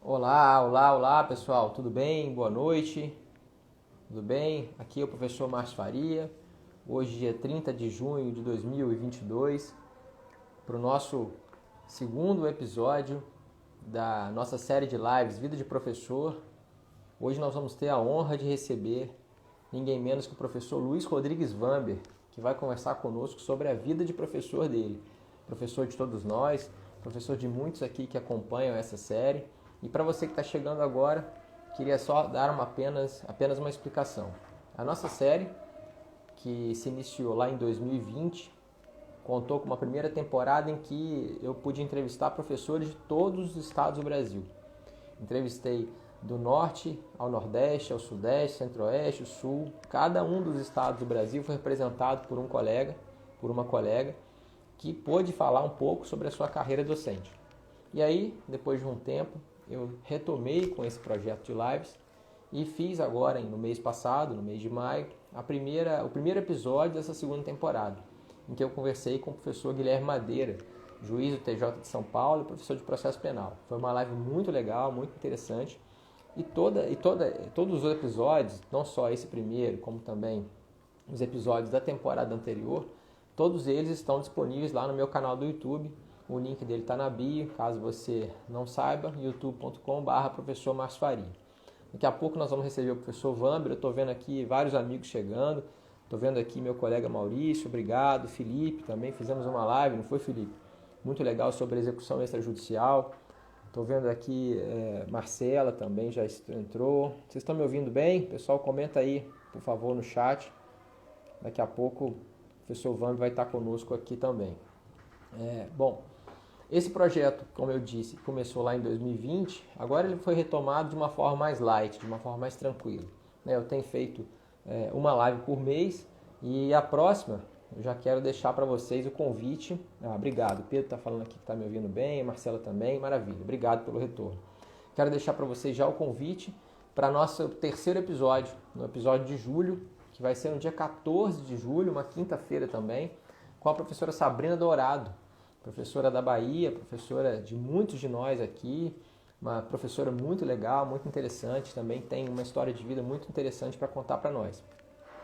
Olá, pessoal, tudo bem? Boa noite, tudo bem? Aqui é o professor Márcio Faria, hoje dia 30 de junho de 2022, para o nosso segundo episódio da nossa série de lives Vida de Professor. Hoje nós vamos ter a honra de receber ninguém menos que o professor Luiz Rodrigues Vamber, que vai conversar conosco sobre a vida de professor dele, professor de todos nós, professor de muitos aqui que acompanham essa série. E para você que está chegando agora, queria só dar apenas uma explicação. A nossa série, que se iniciou lá em 2020, contou com uma primeira temporada em que eu pude entrevistar professores de todos os estados do Brasil. Entrevistei do norte ao nordeste, ao sudeste, centro-oeste, sul. Cada um dos estados do Brasil foi representado por uma colega, que pôde falar um pouco sobre a sua carreira docente. E aí, depois de um tempo, eu retomei com esse projeto de lives e fiz agora, no mês passado, no mês de maio, o primeiro episódio dessa segunda temporada, em que eu conversei com o professor Guilherme Madeira, juiz do TJ de São Paulo e professor de processo penal. Foi uma live muito legal, muito interessante. E todos os episódios, não só esse primeiro, como também os episódios da temporada anterior, todos eles estão disponíveis lá no meu canal do YouTube. O link dele está na bio, caso você não saiba, youtube.com/professor Márcio Faria. Daqui a pouco nós vamos receber o professor Vamber. Eu estou vendo aqui vários amigos chegando. Estou vendo aqui meu colega Maurício, obrigado. Felipe também, fizemos uma live, não foi, Felipe? Muito legal sobre execução extrajudicial. Estou vendo aqui Marcela também já entrou. Vocês estão me ouvindo bem? Pessoal, comenta aí, por favor, no chat. Daqui a pouco o professor Vamber vai estar conosco aqui também. Bom, esse projeto, como eu disse, começou lá em 2020, agora ele foi retomado de uma forma mais light, de uma forma mais tranquila. Eu tenho feito uma live por mês e a próxima eu já quero deixar para vocês o convite. Obrigado, o Pedro está falando aqui que está me ouvindo bem, a Marcela também, maravilha, obrigado pelo retorno. Quero deixar para vocês já o convite para nosso terceiro episódio, no episódio de julho, que vai ser no dia 14 de julho, uma quinta-feira também, com a professora Sabrina Dourado, professora da Bahia, professora de muitos de nós aqui, uma professora muito legal, muito interessante, também tem uma história de vida muito interessante para contar para nós.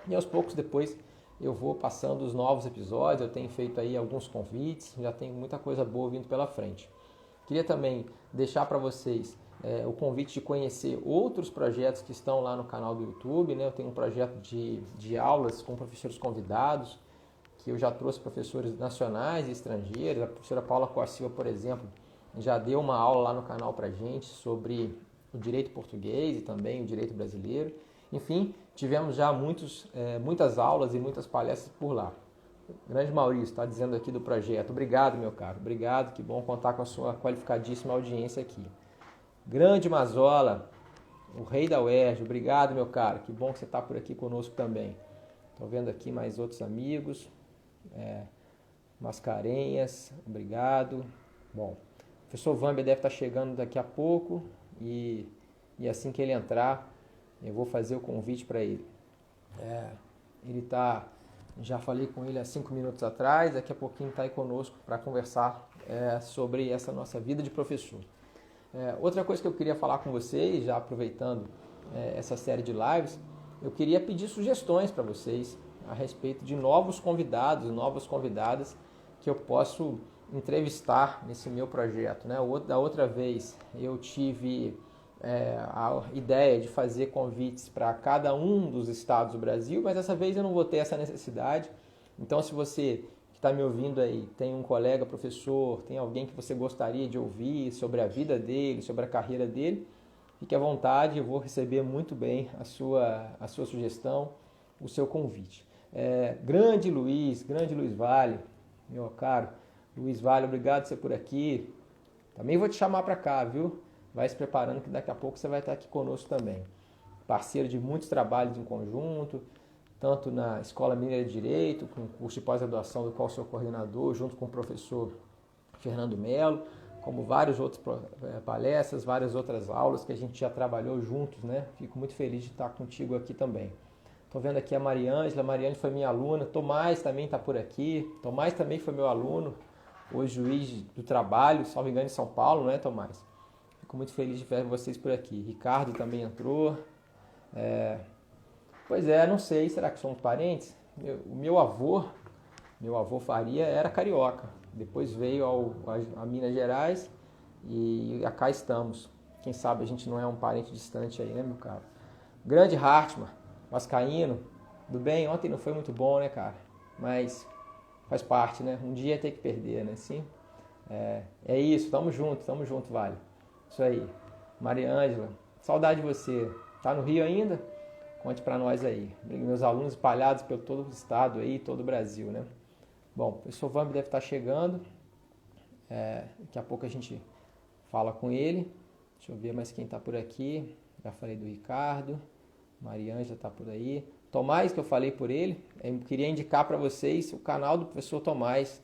E aos poucos depois eu vou passando os novos episódios, eu tenho feito aí alguns convites, já tem muita coisa boa vindo pela frente. Queria também deixar para vocês o convite de conhecer outros projetos que estão lá no canal do YouTube, né? Eu tenho um projeto de aulas com professores convidados, que eu já trouxe professores nacionais e estrangeiros. A professora Paula Costa Silva, por exemplo, já deu uma aula lá no canal para a gente sobre o direito português e também o direito brasileiro. Enfim, tivemos já muitas aulas e muitas palestras por lá. O grande Maurício está dizendo aqui do projeto. Obrigado, meu caro. Obrigado, que bom contar com a sua qualificadíssima audiência aqui. Grande Mazola, o rei da UERJ. Obrigado, meu caro. Que bom que você está por aqui conosco também. Estou vendo aqui mais outros amigos. Mascarenhas, obrigado. Bom, o professor Vamber deve estar chegando daqui a pouco e assim que ele entrar, eu vou fazer o convite para ele. Ele está, já falei com ele há 5 minutos atrás, daqui a pouquinho está aí conosco para conversar sobre essa nossa vida de professor. Outra coisa que eu queria falar com vocês, já aproveitando essa série de lives, eu queria pedir sugestões para vocês a respeito de novos convidados, novas convidadas que eu posso entrevistar nesse meu projeto. Da outra vez eu tive a ideia de fazer convites para cada um dos estados do Brasil, mas dessa vez eu não vou ter essa necessidade. Então, se você que está me ouvindo aí tem um colega professor, tem alguém que você gostaria de ouvir sobre a vida dele, sobre a carreira dele, fique à vontade, eu vou receber muito bem a sua sugestão, o seu convite. Grande Luiz Vale, meu caro Luiz Vale, obrigado por ser por aqui. Também vou te chamar para cá, viu? Vai se preparando que daqui a pouco você vai estar aqui conosco também. Parceiro de muitos trabalhos em conjunto, tanto na Escola Mineira de Direito, com o curso de pós-graduação do qual sou coordenador, junto com o professor Fernando Melo, como várias outras palestras, várias outras aulas que a gente já trabalhou juntos, né? Fico muito feliz de estar contigo aqui também. Estou vendo aqui a Mariângela foi minha aluna, Tomás também está por aqui, Tomás também foi meu aluno, hoje juiz do trabalho, salvo engano, em São Paulo, né, Tomás? Fico muito feliz de ver vocês por aqui. Ricardo também entrou. Pois é, não sei, será que somos parentes? O meu avô Faria era carioca. Depois veio a Minas Gerais e cá estamos. Quem sabe a gente não é um parente distante aí, né, meu caro? Grande Hartmann, vascaíno. Tudo bem? Ontem não foi muito bom, né, cara? Mas faz parte, né? Um dia tem que perder, né? Sim? É isso, tamo junto, Vale. Isso aí. Maria Ângela, saudade de você. Tá no Rio ainda? Conte pra nós aí. Meus alunos espalhados pelo todo o estado aí, todo o Brasil, né? Bom, o professor Vambi deve estar chegando. Daqui a pouco a gente fala com ele. Deixa eu ver mais quem tá por aqui. Já falei do Ricardo. Maria Ângela tá por aí. Tomás, que eu falei por ele. Eu queria indicar para vocês o canal do professor Tomás,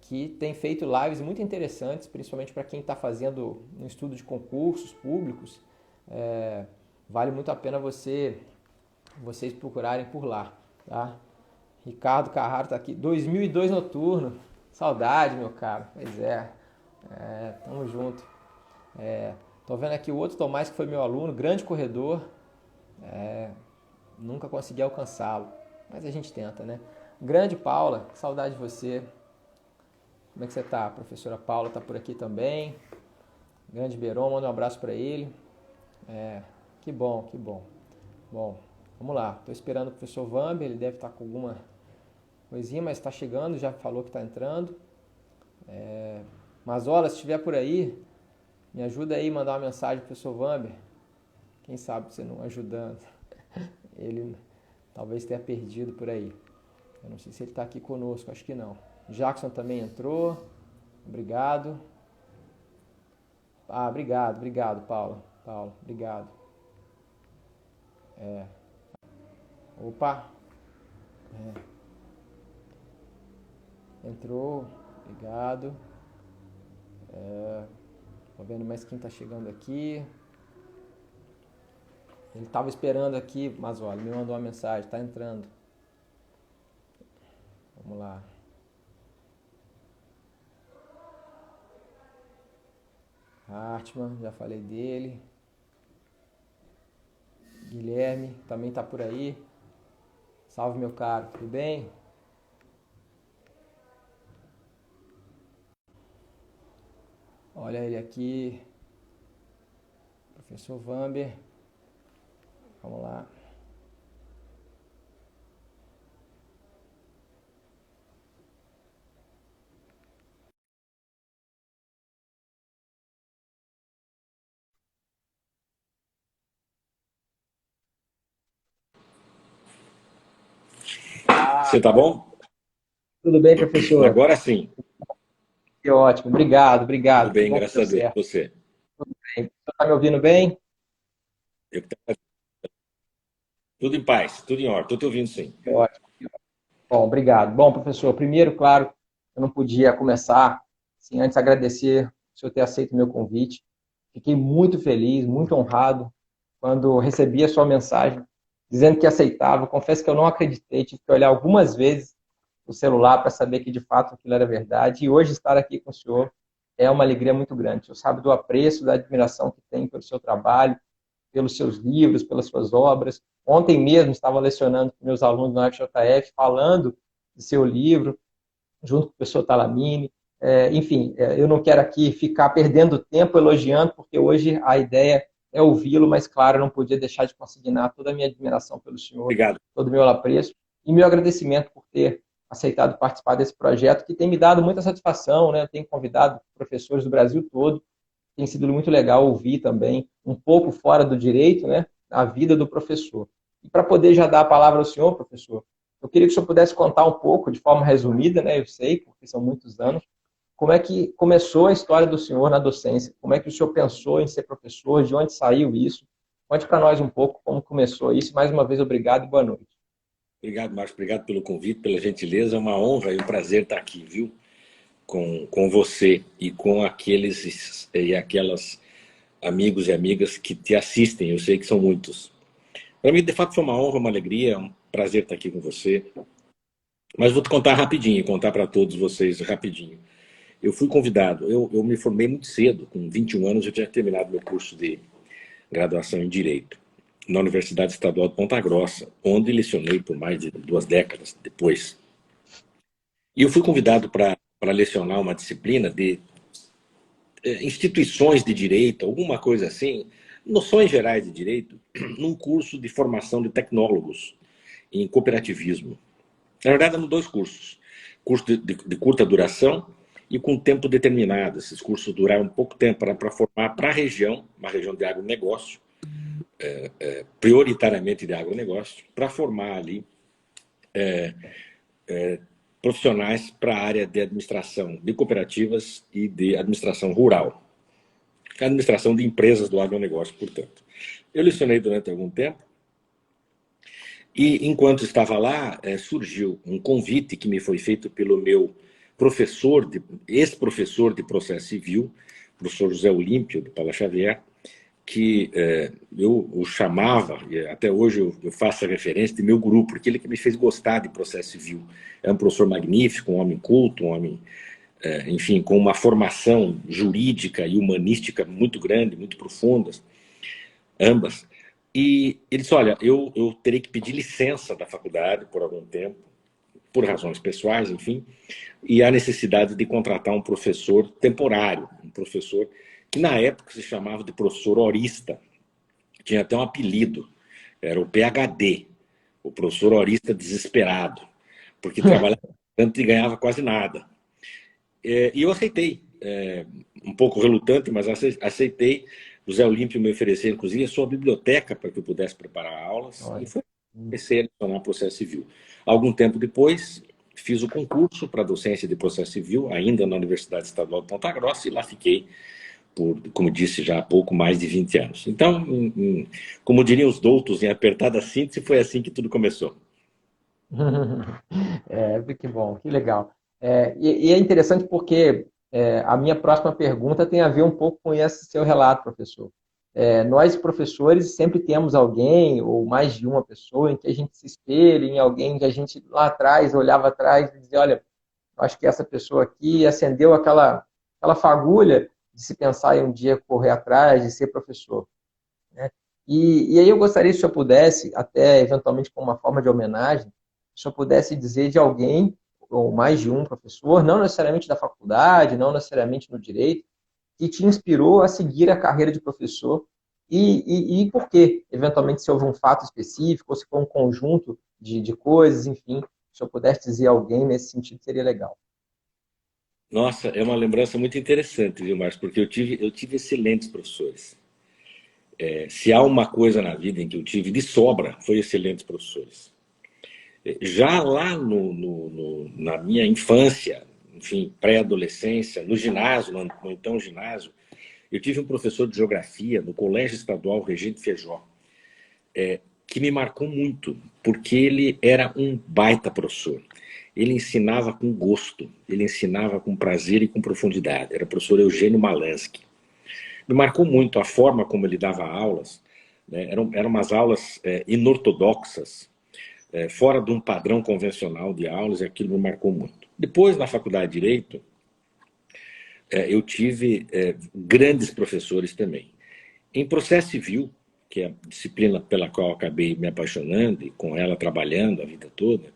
que tem feito lives muito interessantes, principalmente para quem está fazendo um estudo de concursos públicos. Vale muito a pena vocês procurarem por lá, tá? Ricardo Carraro está aqui. 2002 noturno. Saudade, meu caro. Pois tamo junto. Tô vendo aqui o outro Tomás, que foi meu aluno, grande corredor. Nunca consegui alcançá-lo, mas a gente tenta, né? Grande Paula, que saudade de você. Como é que você tá? A professora Paula tá por aqui também. Grande Beron, manda um abraço para ele. Que bom, que bom. Bom, vamos lá. Tô esperando o professor Vambi, ele deve estar com alguma coisinha, mas está chegando, já falou que está entrando. Mazola, se estiver por aí, me ajuda aí a mandar uma mensagem pro professor Vambi. Quem sabe você não ajudando. Ele talvez tenha perdido por aí. Eu não sei se ele está aqui conosco, acho que não. Jackson também entrou. Obrigado. Obrigado, Paula. Paula, obrigado. Opa. Entrou. Obrigado. Tô vendo mais quem está chegando aqui. Ele estava esperando aqui, mas olha, me mandou uma mensagem, está entrando. Vamos lá. Hartmann, já falei dele. Guilherme, também está por aí. Salve, meu caro, tudo bem? Olha ele aqui. Professor Vamber. Vamos lá. Você tá bom? Tudo bem, professor? Agora sim. Que ótimo. Obrigado. Tudo Que bem, bom que graças deu a Deus. certo. Você? Tudo bem. Você está me ouvindo bem? Eu- Tudo em paz, tudo em ordem. Estou te ouvindo sim. Que ótimo. Bom, obrigado. Bom, professor, primeiro, claro, eu não podia começar sem antes agradecer o senhor ter aceito o meu convite. Fiquei muito feliz, muito honrado quando recebi a sua mensagem dizendo que aceitava. Confesso que eu não acreditei, tive que olhar algumas vezes o celular para saber que de fato aquilo era verdade. E hoje estar aqui com o senhor é uma alegria muito grande. O senhor sabe do apreço, da admiração que tem pelo seu trabalho, pelos seus livros, pelas suas obras. Ontem mesmo estava lecionando com meus alunos na FJF, falando de seu livro, junto com o professor Talamini. Enfim, eu não quero aqui ficar perdendo tempo elogiando, porque hoje a ideia é ouvi-lo, mas, claro, eu não podia deixar de consignar toda a minha admiração pelo senhor, Obrigado. todo o meu apreço e meu agradecimento por ter aceitado participar desse projeto, que tem me dado muita satisfação, né? Eu tenho convidado professores do Brasil todo, tem sido muito legal ouvir também, um pouco fora do direito, né? A vida do professor. E para poder já dar a palavra ao senhor, professor, eu queria que o senhor pudesse contar um pouco, de forma resumida, né? Eu sei, porque são muitos anos, como é que começou a história do senhor na docência? Como é que o senhor pensou em ser professor? De onde saiu isso? Conte para nós um pouco como começou isso. Mais uma vez, obrigado e boa noite. Obrigado, Márcio. Obrigado pelo convite, pela gentileza. É uma honra e um prazer estar aqui, viu? Com você e com aqueles e aquelas amigos e amigas que te assistem. Eu sei que são muitos. Para mim, de fato, foi uma honra, uma alegria, um prazer estar aqui com você. Mas vou te contar rapidinho, contar para todos vocês rapidinho. eu fui convidado, eu me formei muito cedo, com 21 anos eu tinha terminado meu curso de graduação em Direito, na Universidade Estadual de Ponta Grossa, onde lecionei por mais de 2 décadas depois. E eu fui convidado para lecionar uma disciplina de instituições de direito, alguma coisa assim, noções gerais de direito, num curso de formação de tecnólogos em cooperativismo. Na verdade, eram 2 cursos. Curso de curta duração e com tempo determinado. Esses cursos duraram pouco tempo para formar para a região, uma região de agronegócio, prioritariamente de agronegócio, para formar ali profissionais para a área de administração de cooperativas e de administração rural. A administração de empresas do agronegócio, portanto. Eu lecionei durante algum tempo e, enquanto estava lá, surgiu um convite que me foi feito pelo meu professor, ex-professor de processo civil, professor José Olímpio, de Paula Xavier, que eu o chamava, e até hoje eu faço a referência de meu guru, porque ele que me fez gostar de processo civil. É um professor magnífico, um homem culto, um homem, enfim, com uma formação jurídica e humanística muito grande, muito profundas, ambas. E ele disse, olha, eu terei que pedir licença da faculdade por algum tempo, por razões pessoais, enfim, e há necessidade de contratar um professor temporário, um professor que na época se chamava de professor horista, tinha até um apelido, era o PhD, o professor horista desesperado, porque trabalhava tanto e ganhava quase nada. E eu aceitei, um pouco relutante, mas aceitei. José Olímpio me ofereceu, inclusive, a sua biblioteca para que eu pudesse preparar aulas, e comecei a lecionar processo civil. Algum tempo depois, fiz o concurso para docência de processo civil, ainda na Universidade Estadual de Ponta Grossa, e lá fiquei por, como disse já há pouco, mais de 20 anos. Então, como diriam os doutos, em apertada síntese, foi assim que tudo começou. Que bom, que legal. E é interessante porque a minha próxima pergunta tem a ver um pouco com esse seu relato, professor. Nós, professores, sempre temos alguém, ou mais de uma pessoa, em que a gente se espelha, em alguém que a gente lá atrás, olhava atrás e dizia, olha, acho que essa pessoa aqui acendeu aquela fagulha de se pensar em um dia correr atrás, de ser professor, né? E aí eu gostaria, se eu pudesse, até eventualmente como uma forma de homenagem, se eu pudesse dizer de alguém, ou mais de um professor, não necessariamente da faculdade, não necessariamente no direito, que te inspirou a seguir a carreira de professor e por quê? Eventualmente, se houve um fato específico, ou se foi um conjunto de coisas, enfim, se eu pudesse dizer alguém nesse sentido, seria legal. Nossa, é uma lembrança muito interessante, viu, Márcio? Porque eu tive excelentes professores. Se há uma coisa na vida em que eu tive de sobra, foi excelentes professores. Já lá na minha infância, enfim, pré-adolescência, no ginásio, no então ginásio, eu tive um professor de geografia no Colégio Estadual Regente Feijó, que me marcou muito, porque ele era um baita professor. Ele ensinava com gosto, ele ensinava com prazer e com profundidade. Era o professor Eugênio Malansky. Me marcou muito a forma como ele dava aulas, né? Eram umas aulas inortodoxas, fora de um padrão convencional de aulas, e aquilo me marcou muito. Depois, na faculdade de Direito, eu tive grandes professores também. Em processo civil, que é a disciplina pela qual eu acabei me apaixonando e com ela trabalhando a vida toda,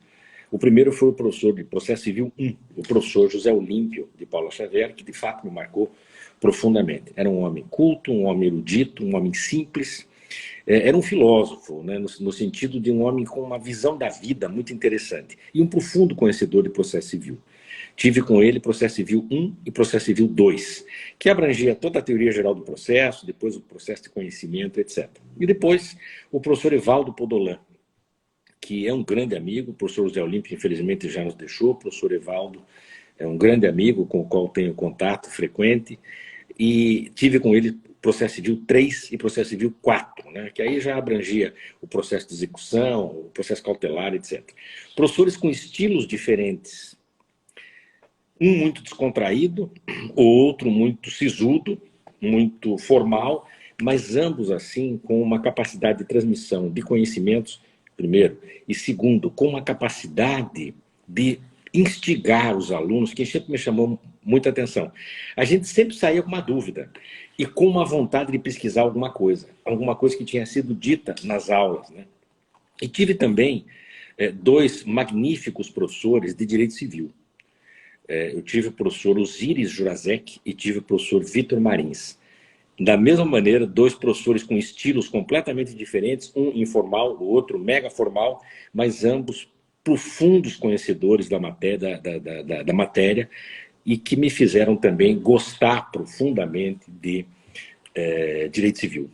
o primeiro foi o professor de processo civil 1, o professor José Olímpio de Paula Xavier, que de fato me marcou profundamente. Era um homem culto, um homem erudito, um homem simples, era um filósofo, né, no sentido de um homem com uma visão da vida muito interessante e um profundo conhecedor de processo civil. Tive com ele processo civil 1 e processo civil 2, que abrangia toda a teoria geral do processo, depois o processo de conhecimento, etc. E depois o professor Evaldo Podolan, que é um grande amigo, o professor José Olímpio infelizmente já nos deixou, o professor Evaldo é um grande amigo com o qual tenho contato frequente, e tive com ele processo civil 3 e processo civil 4, né, que aí já abrangia o processo de execução, o processo cautelar, etc. Professores com estilos diferentes, um muito descontraído, o outro muito sisudo, muito formal, mas ambos assim com uma capacidade de transmissão de conhecimentos, primeiro, e segundo, com uma capacidade de instigar os alunos, que sempre me chamou muita atenção. A gente sempre saía com uma dúvida e com uma vontade de pesquisar alguma coisa que tinha sido dita nas aulas, né? E tive também dois magníficos professores de Direito Civil. Eu tive o professor Osíris Jurazek e tive o professor Vitor Marins. Da mesma maneira, dois professores com estilos completamente diferentes, um informal, o outro mega formal, mas ambos profundos conhecedores da matéria e que me fizeram também gostar profundamente de direito civil.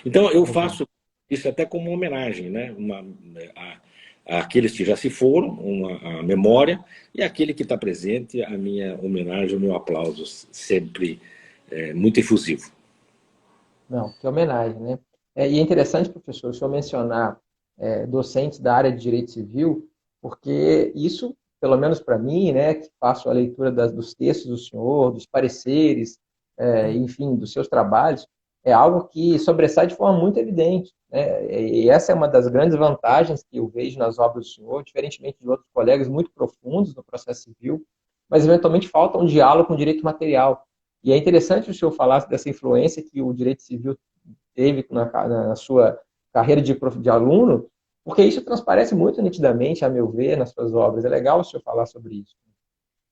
Então, eu faço isso até como uma homenagem, né? Àqueles que já se foram, uma memória, e aquele que está presente, a minha homenagem, o meu aplauso, sempre muito efusivo. Não, que homenagem, né? E é interessante, professor, o senhor mencionar docentes da área de direito civil, porque isso, pelo menos para mim, né, que faço a leitura dos textos do senhor, dos pareceres, enfim, dos seus trabalhos, é algo que sobressai de forma muito evidente, né? E essa é uma das grandes vantagens que eu vejo nas obras do senhor, diferentemente de outros colegas muito profundos no processo civil, mas eventualmente falta um diálogo com o direito material. E é interessante o senhor falar dessa influência que o direito civil teve na sua carreira de aluno, porque isso transparece muito nitidamente, a meu ver, nas suas obras. É legal o senhor falar sobre isso.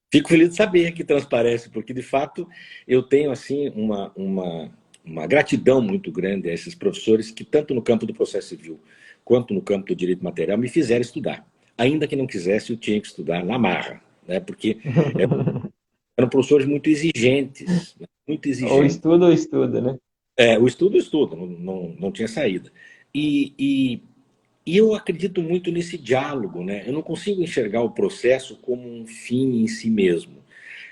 Fico feliz de saber que transparece, porque, de fato, eu tenho assim uma gratidão muito grande a esses professores que, tanto no campo do processo civil quanto no campo do direito material, me fizeram estudar. Ainda que não quisesse, eu tinha que estudar na marra, né? Porque eram professores muito exigentes, né? Muito exigentes. Ou estuda, né? O estudo, não tinha saída. E eu acredito muito nesse diálogo, né? Eu não consigo enxergar o processo como um fim em si mesmo.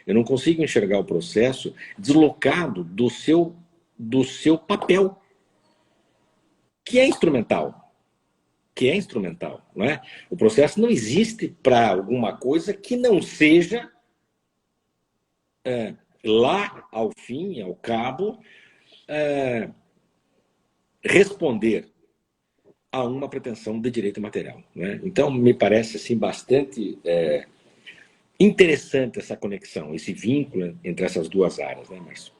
Eu não consigo enxergar o processo deslocado do seu papel, que é instrumental. Não é? O processo não existe para alguma coisa que não seja, lá ao fim, ao cabo, responder a uma pretensão de direito material. Né? Então, me parece assim, bastante interessante essa conexão, esse vínculo entre essas duas áreas, né, Márcio?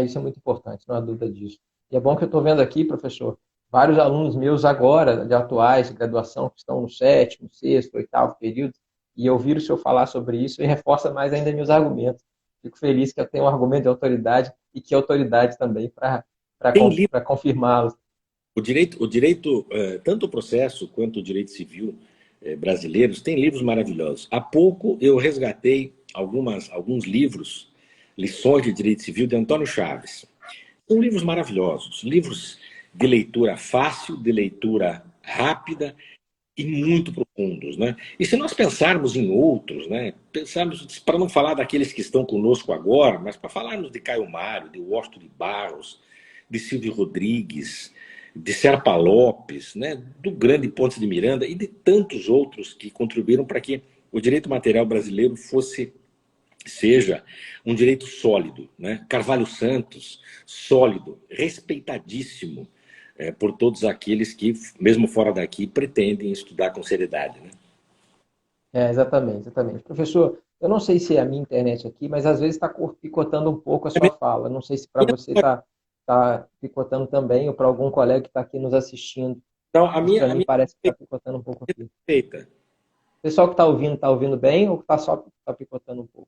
Isso é muito importante, não há dúvida disso. E é bom que eu estou vendo aqui, professor, vários alunos meus agora, de atuais, de graduação, que estão no sétimo, sexto, oitavo período, e ouvir o senhor falar sobre isso e reforça mais ainda meus argumentos. Fico feliz que eu tenho um argumento de autoridade e que autoridade também para Tem livro, confirmá-los. o direito, tanto o processo quanto o direito civil brasileiros, tem livros maravilhosos. Há pouco eu resgatei alguns livros, Lições de Direito Civil, de Antônio Chaves. São livros maravilhosos, livros de leitura fácil, de leitura rápida e muito profundos, né? E se nós pensarmos em outros, né? Pensarmos, para não falar daqueles que estão conosco agora, mas para falarmos de Caio Mário, de Washington de Barros, de Silvio Rodrigues, de Serpa Lopes, né? Do grande Pontes de Miranda e de tantos outros que contribuíram para que o direito material brasileiro seja um direito sólido, né? Carvalho Santos, sólido, respeitadíssimo por todos aqueles que, mesmo fora daqui, pretendem estudar com seriedade, né? Exatamente, exatamente. Professor, eu não sei se é a minha internet aqui, mas às vezes está picotando um pouco a sua fala. Não sei se para você está picotando também ou para algum colega que está aqui nos assistindo. Então, Mas para a mim minha parece que está picotando um pouco aqui. O feita. pessoal que está ouvindo bem ou está só picotando um pouco?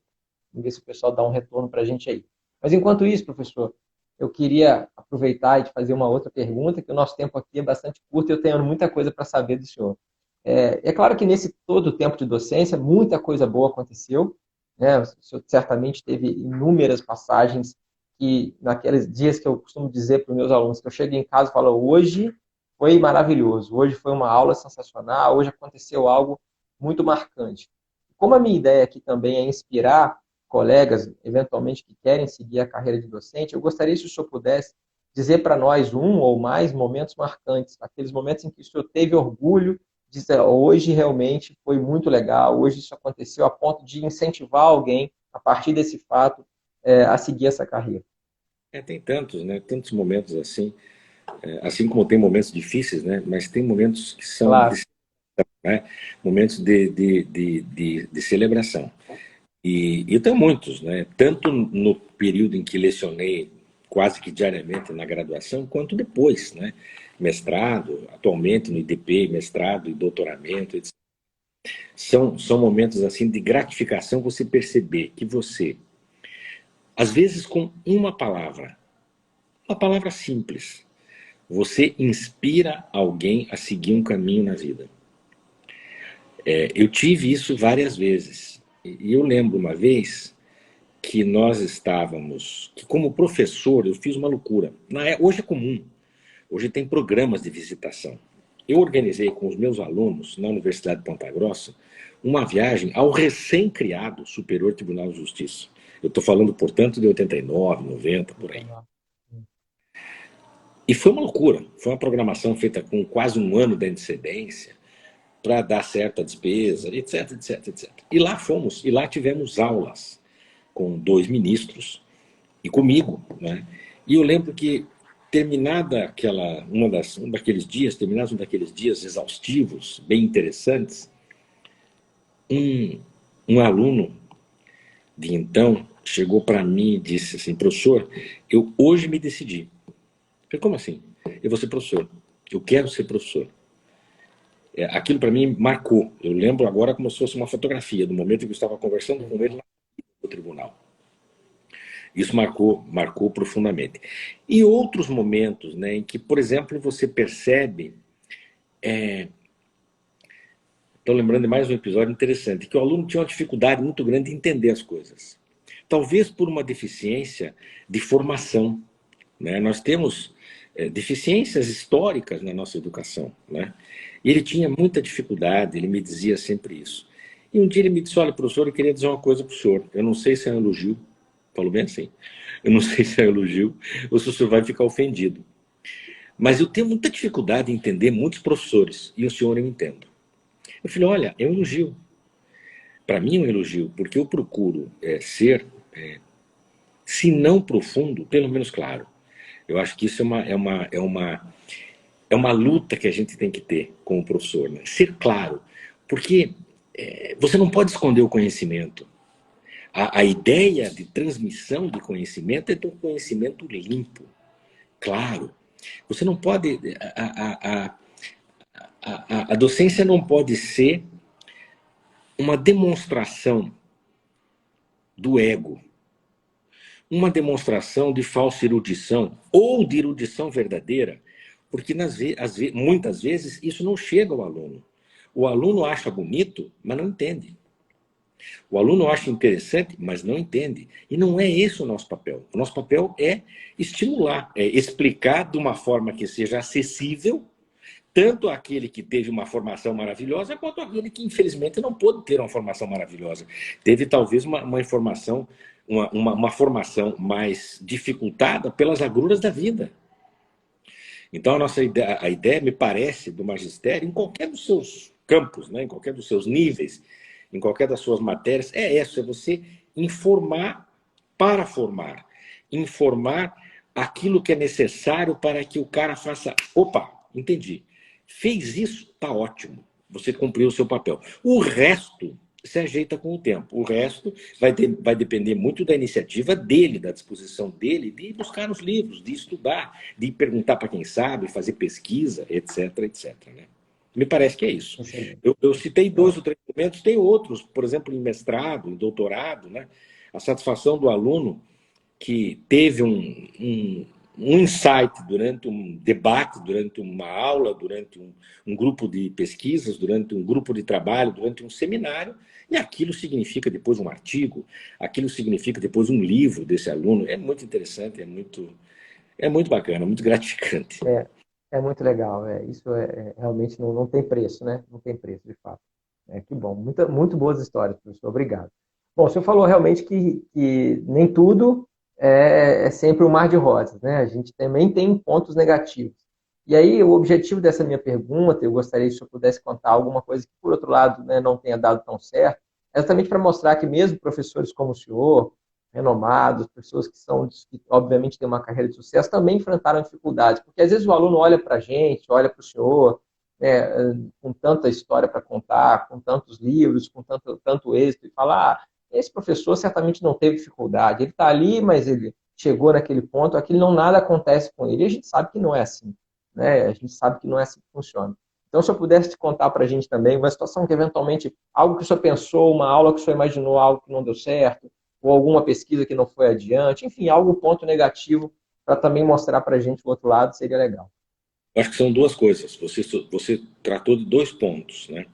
Vamos ver se o pessoal dá um retorno para a gente aí. Mas enquanto isso, professor, eu queria aproveitar e te fazer uma outra pergunta, que o nosso tempo aqui é bastante curto e eu tenho muita coisa para saber do senhor. É claro que nesse todo o tempo de docência, muita coisa boa aconteceu, né? O senhor certamente teve inúmeras passagens que, naqueles dias que eu costumo dizer para os meus alunos, que eu chego em casa e falo, hoje foi maravilhoso, hoje foi uma aula sensacional, hoje aconteceu algo muito marcante. Como a minha ideia aqui também é inspirar colegas, eventualmente, que querem seguir a carreira de docente, eu gostaria, se o senhor pudesse, dizer para nós um ou mais momentos marcantes, aqueles momentos em que o senhor teve orgulho, dizer, hoje realmente foi muito legal, hoje isso aconteceu a ponto de incentivar alguém, a partir desse fato, a seguir essa carreira. Tem tantos, né? Tantos momentos assim, assim como tem momentos difíceis, né? Mas tem momentos que são Claro. né? Momentos de celebração. E eu tenho muitos, né? Tanto no período em que lecionei quase que diariamente na graduação, quanto depois, né? Mestrado, atualmente no IDP, mestrado e doutoramento, etc. São momentos assim de gratificação, você perceber que você, às vezes com uma palavra simples, você inspira alguém a seguir um caminho na vida. Eu tive isso várias vezes. E eu lembro uma vez que nós estávamos, que como professor eu fiz uma loucura. Hoje é comum, hoje tem programas de visitação. Eu organizei com os meus alunos na Universidade de Ponta Grossa uma viagem ao recém-criado Superior Tribunal de Justiça. Eu estou falando, portanto, de 89, 90, por aí. E foi uma loucura. Foi uma programação feita com quase um ano de antecedência para dar certa despesa, etc, etc, etc. E lá fomos, e lá tivemos aulas com 2 ministros e comigo, né? E eu lembro que terminados um daqueles dias exaustivos, bem interessantes, um aluno de então chegou para mim e disse assim: professor, eu hoje me decidi. Eu falei: como assim? Eu vou ser professor. Eu quero ser professor. Aquilo para mim marcou. Eu lembro agora como se fosse uma fotografia do momento em que eu estava conversando com ele no tribunal. Isso marcou profundamente. E outros momentos, né, em que, por exemplo, você percebe... Estou lembrando de mais um episódio interessante, que o aluno tinha uma dificuldade muito grande de entender as coisas. Talvez por uma deficiência de formação, né? Nós temos deficiências históricas na nossa educação, né? E ele tinha muita dificuldade, ele me dizia sempre isso. E um dia ele me disse: olha, professor, eu queria dizer uma coisa para o senhor. Eu não sei se é um elogio, falou bem assim. Eu não sei se é um elogio ou se o senhor vai ficar ofendido. Mas eu tenho muita dificuldade em entender muitos professores, e o senhor eu entendo. Eu falei: olha, é um elogio. Para mim é um elogio, porque eu procuro ser, se não profundo, pelo menos claro. Eu acho que isso é uma luta que a gente tem que ter com o professor, né? Ser claro, porque você não pode esconder o conhecimento. A ideia de transmissão de conhecimento é ter um conhecimento limpo, claro. Você não pode... A docência não pode ser uma demonstração do ego, uma demonstração de falsa erudição ou de erudição verdadeira, porque muitas vezes isso não chega ao aluno. O aluno acha bonito, mas não entende. O aluno acha interessante, mas não entende. E não é esse o nosso papel. O nosso papel é estimular, é explicar de uma forma que seja acessível, tanto aquele que teve uma formação maravilhosa, quanto aquele que, infelizmente, não pôde ter uma formação maravilhosa. Teve, talvez, uma formação mais dificultada pelas agruras da vida. Então, a ideia, me parece, do magistério, em qualquer dos seus campos, né, em qualquer dos seus níveis, em qualquer das suas matérias, é essa: é você informar para formar. Informar aquilo que é necessário para que o cara faça... Opa, entendi. Fez isso, tá ótimo. Você cumpriu o seu papel. O resto se ajeita com o tempo. O resto vai depender muito da iniciativa dele, da disposição dele, de buscar os livros, de estudar, de perguntar para quem sabe, fazer pesquisa, etc, etc. Né? Me parece que é isso. Eu citei 2 ou 3 momentos, tem outros, por exemplo, em mestrado, em doutorado, né? A satisfação do aluno que teve um insight durante um debate, durante uma aula, durante um grupo de pesquisas, durante um grupo de trabalho, durante um seminário, e aquilo significa depois um artigo, aquilo significa depois um livro desse aluno. É muito interessante, é muito bacana, muito gratificante. É muito legal, isso realmente não tem preço, né? Não tem preço, de fato. Que bom, muito boas histórias, professor, obrigado. Bom, o senhor falou realmente que nem tudo é sempre um mar de rosas, né? A gente também tem pontos negativos. E aí, o objetivo dessa minha pergunta, eu gostaria que o senhor pudesse contar alguma coisa que, por outro lado, né, não tenha dado tão certo, é exatamente para mostrar que mesmo professores como o senhor, renomados, pessoas que obviamente têm uma carreira de sucesso, também enfrentaram dificuldades, porque às vezes o aluno olha para a gente, olha para o senhor, com tanta história para contar, com tantos livros, com tanto êxito, e falar, esse professor certamente não teve dificuldade, ele está ali, mas ele chegou naquele ponto, aquilo não nada acontece com ele, e a gente sabe que não é assim, né? A gente sabe que não é assim que funciona. Então, se eu pudesse te contar para a gente também uma situação que eventualmente, algo que o senhor pensou, uma aula que o senhor imaginou, algo que não deu certo, ou alguma pesquisa que não foi adiante, enfim, algum ponto negativo para também mostrar para a gente o outro lado, seria legal. Acho que são duas coisas. Você tratou de dois pontos, né?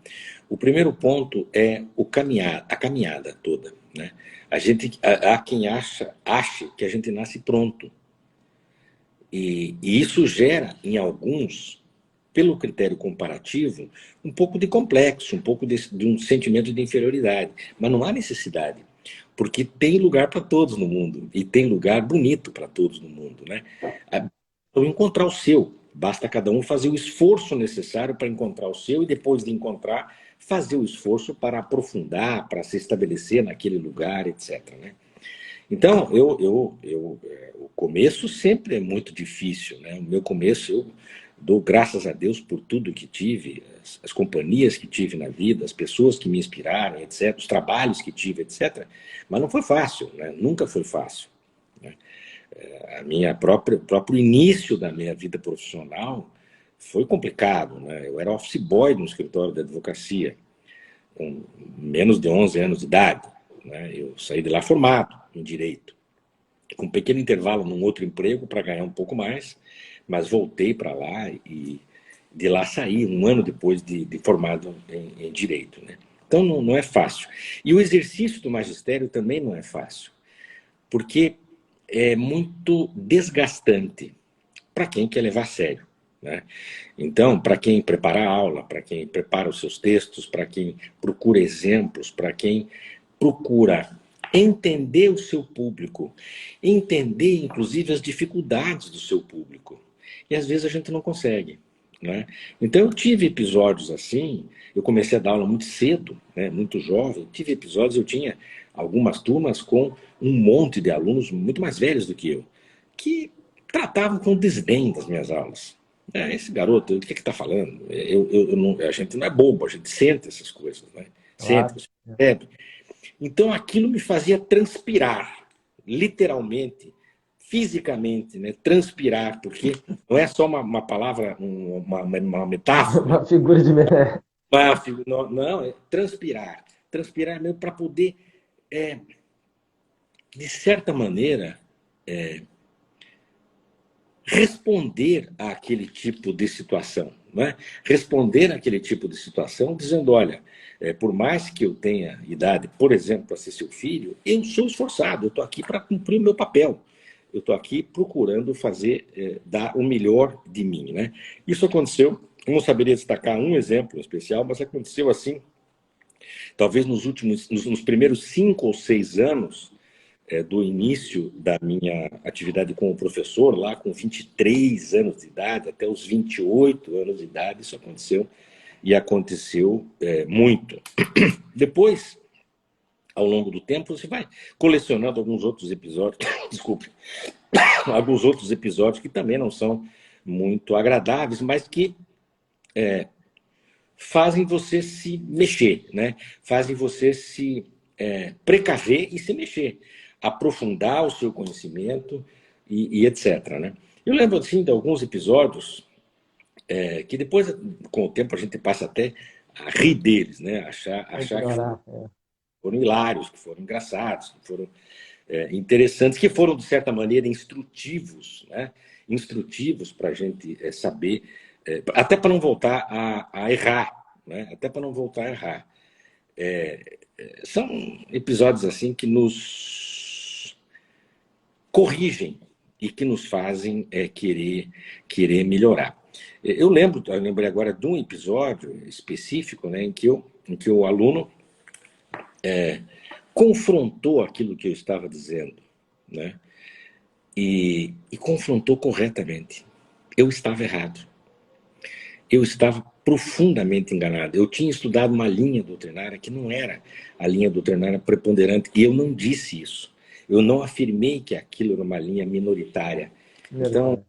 O primeiro ponto é a caminhada toda, né? Há quem ache que a gente nasce pronto. E isso gera, em alguns, pelo critério comparativo, um pouco de complexo, um pouco de um sentimento de inferioridade. Mas não há necessidade, porque tem lugar para todos no mundo, e tem lugar bonito para todos no mundo, né? Então, encontrar o seu. Basta cada um fazer o esforço necessário para encontrar o seu, e depois de encontrar, fazer o esforço para aprofundar, para se estabelecer naquele lugar, etc., né? Então, o começo sempre é muito difícil, né? O meu começo, eu dou graças a Deus por tudo que tive, as companhias que tive na vida, as pessoas que me inspiraram, etc., os trabalhos que tive, etc. Mas não foi fácil, né? Nunca foi fácil, né? O próprio início da minha vida profissional foi complicado, né? Eu era office boy no escritório de advocacia, com menos de 11 anos de idade, né? Eu saí de lá formado em direito, com um pequeno intervalo num outro emprego para ganhar um pouco mais, mas voltei para lá e de lá saí um ano depois de formado em direito, né? Então não é fácil. E o exercício do magistério também não é fácil, porque é muito desgastante para quem quer levar a sério, né? Então, para quem prepara a aula, para quem prepara os seus textos, para quem procura exemplos, para quem procura entender o seu público, entender, inclusive, as dificuldades do seu público. E às vezes a gente não consegue, né? Então eu tive episódios assim, eu comecei a dar aula muito cedo, né, muito jovem, tive episódios, eu tinha algumas turmas com um monte de alunos muito mais velhos do que eu, que tratavam com desdém das minhas aulas. Esse garoto, o que está falando? A gente não é bobo, a gente sente essas coisas, né? Sente, Claro. você percebe. Então aquilo me fazia transpirar, literalmente, fisicamente, né? Transpirar, porque não é só uma palavra, uma metáfora, Uma figura de. não, é transpirar. Transpirar mesmo para poder, de certa maneira, responder àquele tipo de situação, né? Responder àquele tipo de situação dizendo, olha, por mais que eu tenha idade, por exemplo, para ser seu filho, eu sou esforçado, eu estou aqui para cumprir o meu papel, eu estou aqui procurando fazer, dar o melhor de mim, né? Isso aconteceu, eu não saberia destacar um exemplo especial, mas aconteceu assim, talvez nos primeiros 5 ou 6 anos do início da minha atividade como professor, lá com 23 anos de idade, até os 28 anos de idade, isso aconteceu, e aconteceu muito. Depois, ao longo do tempo, você vai colecionando alguns outros episódios, desculpe, alguns outros episódios que também não são muito agradáveis, mas que fazem você se mexer, né? Fazem você se precaver e se mexer, aprofundar o seu conhecimento e etc., né? Eu lembro, assim, de alguns episódios que depois, com o tempo, a gente passa até a rir deles, né? A Achar que ignorar. foram hilários, que foram engraçados, que foram interessantes, que foram, de certa maneira, instrutivos, né? Instrutivos para a gente saber, até para não voltar a errar, né? Até para não voltar a errar. São episódios assim que nos corrigem e que nos fazem querer melhorar. Eu lembrei agora de um episódio específico, né, em que o aluno confrontou aquilo que eu estava dizendo, né, e confrontou corretamente. Eu estava errado. Eu estava profundamente enganado. Eu tinha estudado uma linha doutrinária que não era a linha doutrinária preponderante, e eu não disse isso. Eu não afirmei que aquilo era uma linha minoritária. Então, Minoritário.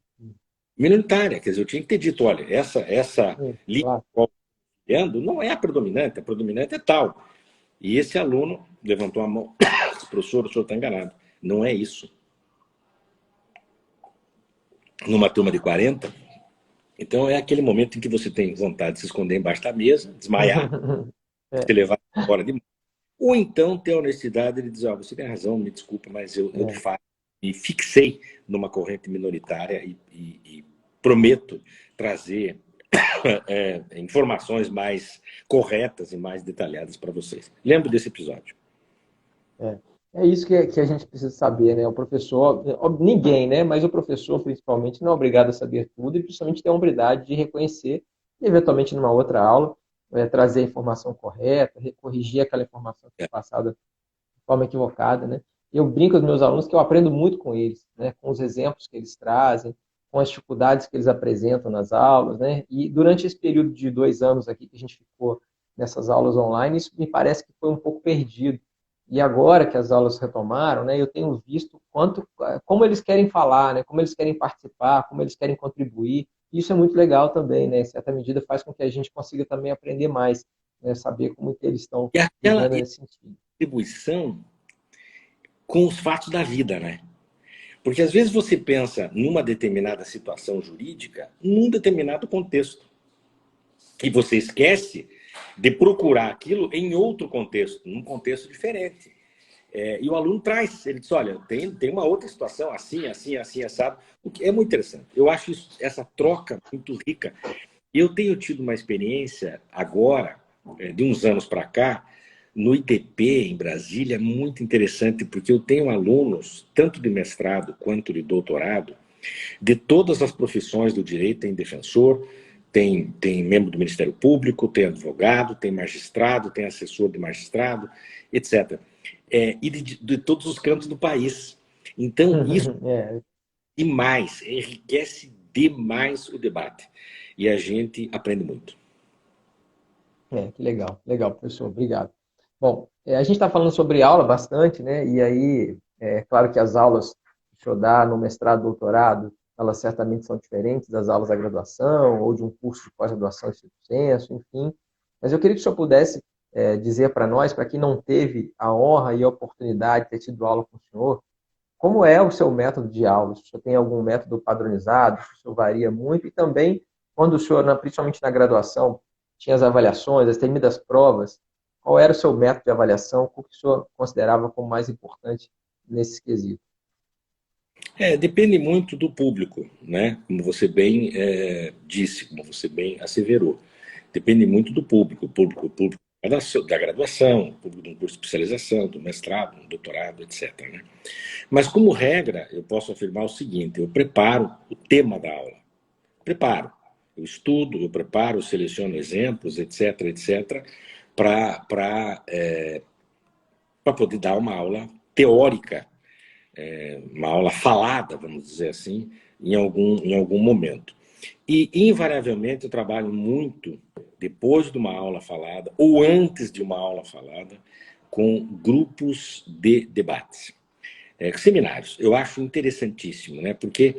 minoritária. Quer dizer, eu tinha que ter dito, olha, essa língua Claro. não é a predominante é tal. E esse aluno levantou a mão, disse, professor, o senhor está enganado. Não é isso. Numa turma de 40, então é aquele momento em que você tem vontade de se esconder embaixo da mesa, desmaiar, É, ser levado embora de. Ou então ter a honestidade de dizer, você tem razão, me desculpa, mas eu de é. fato me fixei numa corrente minoritária e prometo trazer informações mais corretas e mais detalhadas para vocês. Lembro desse episódio. É, é isso que a gente precisa saber, né? O professor, ninguém, né? Mas o professor, principalmente, não é obrigado a saber tudo e principalmente tem a hombridade de reconhecer e, eventualmente, numa outra aula, trazer a informação correta, corrigir aquela informação que foi É, passada de forma equivocada, né? Eu brinco com os meus alunos que eu aprendo muito com eles, né? Com os exemplos que eles trazem, com as dificuldades que eles apresentam nas aulas, né? E durante esse período de 2 anos aqui que a gente ficou nessas aulas online, isso me parece que foi um pouco perdido. E agora que as aulas retomaram, né, eu tenho visto como eles querem falar, né, como eles querem participar, como eles querem contribuir. Isso é muito legal também, né? Em certa medida faz com que a gente consiga também aprender mais, né, saber como que eles estão e aquela vivendo nesse sentido. distribuição com os fatos da vida, né? Porque às vezes você pensa numa determinada situação jurídica, num determinado contexto, e você esquece de procurar aquilo em outro contexto, num contexto diferente. E o aluno traz, ele diz, olha, tem uma outra situação, assim, assim, assim, assado, o que é muito interessante. Eu acho essa troca muito rica. Eu tenho tido uma experiência agora, de uns anos para cá, no ITP, em Brasília, muito interessante, porque eu tenho alunos, tanto de mestrado quanto de doutorado, de todas as profissões do direito. Tem defensor, tem membro do Ministério Público, tem advogado, tem magistrado, tem assessor de magistrado, etc. E de todos os cantos do país. Então, isso É, demais, enriquece demais o debate. E a gente aprende muito. que legal, legal, professor, obrigado. Bom, a gente está falando sobre aula bastante, né? E aí, é claro que as aulas que o senhor dá no mestrado, doutorado, elas certamente são diferentes das aulas da graduação ou de um curso de pós-graduação, estrito senso, enfim. Mas eu queria que o senhor pudesse dizer para nós, para quem não teve a honra e a oportunidade de ter tido aula com o senhor, como é o seu método de aula? Se o senhor tem algum método padronizado, se o senhor varia muito, e também, quando o senhor, principalmente na graduação, tinha as avaliações, as temidas provas, qual era o seu método de avaliação, o que o senhor considerava como mais importante nesse quesito? Depende muito do público, né? Como você bem disse, como você bem asseverou. Depende muito do público, o público da graduação, o público de um curso de especialização, do mestrado, do doutorado, etc. Né? Mas, como regra, eu posso afirmar o seguinte: eu preparo o tema da aula. Preparo. Eu estudo, eu preparo, eu seleciono exemplos, etc., etc., para poder dar uma aula teórica, uma aula falada, vamos dizer assim, em algum momento. E, invariavelmente, eu trabalho muito depois de uma aula falada ou antes de uma aula falada com grupos de debates, seminários. Eu acho interessantíssimo, né? Porque,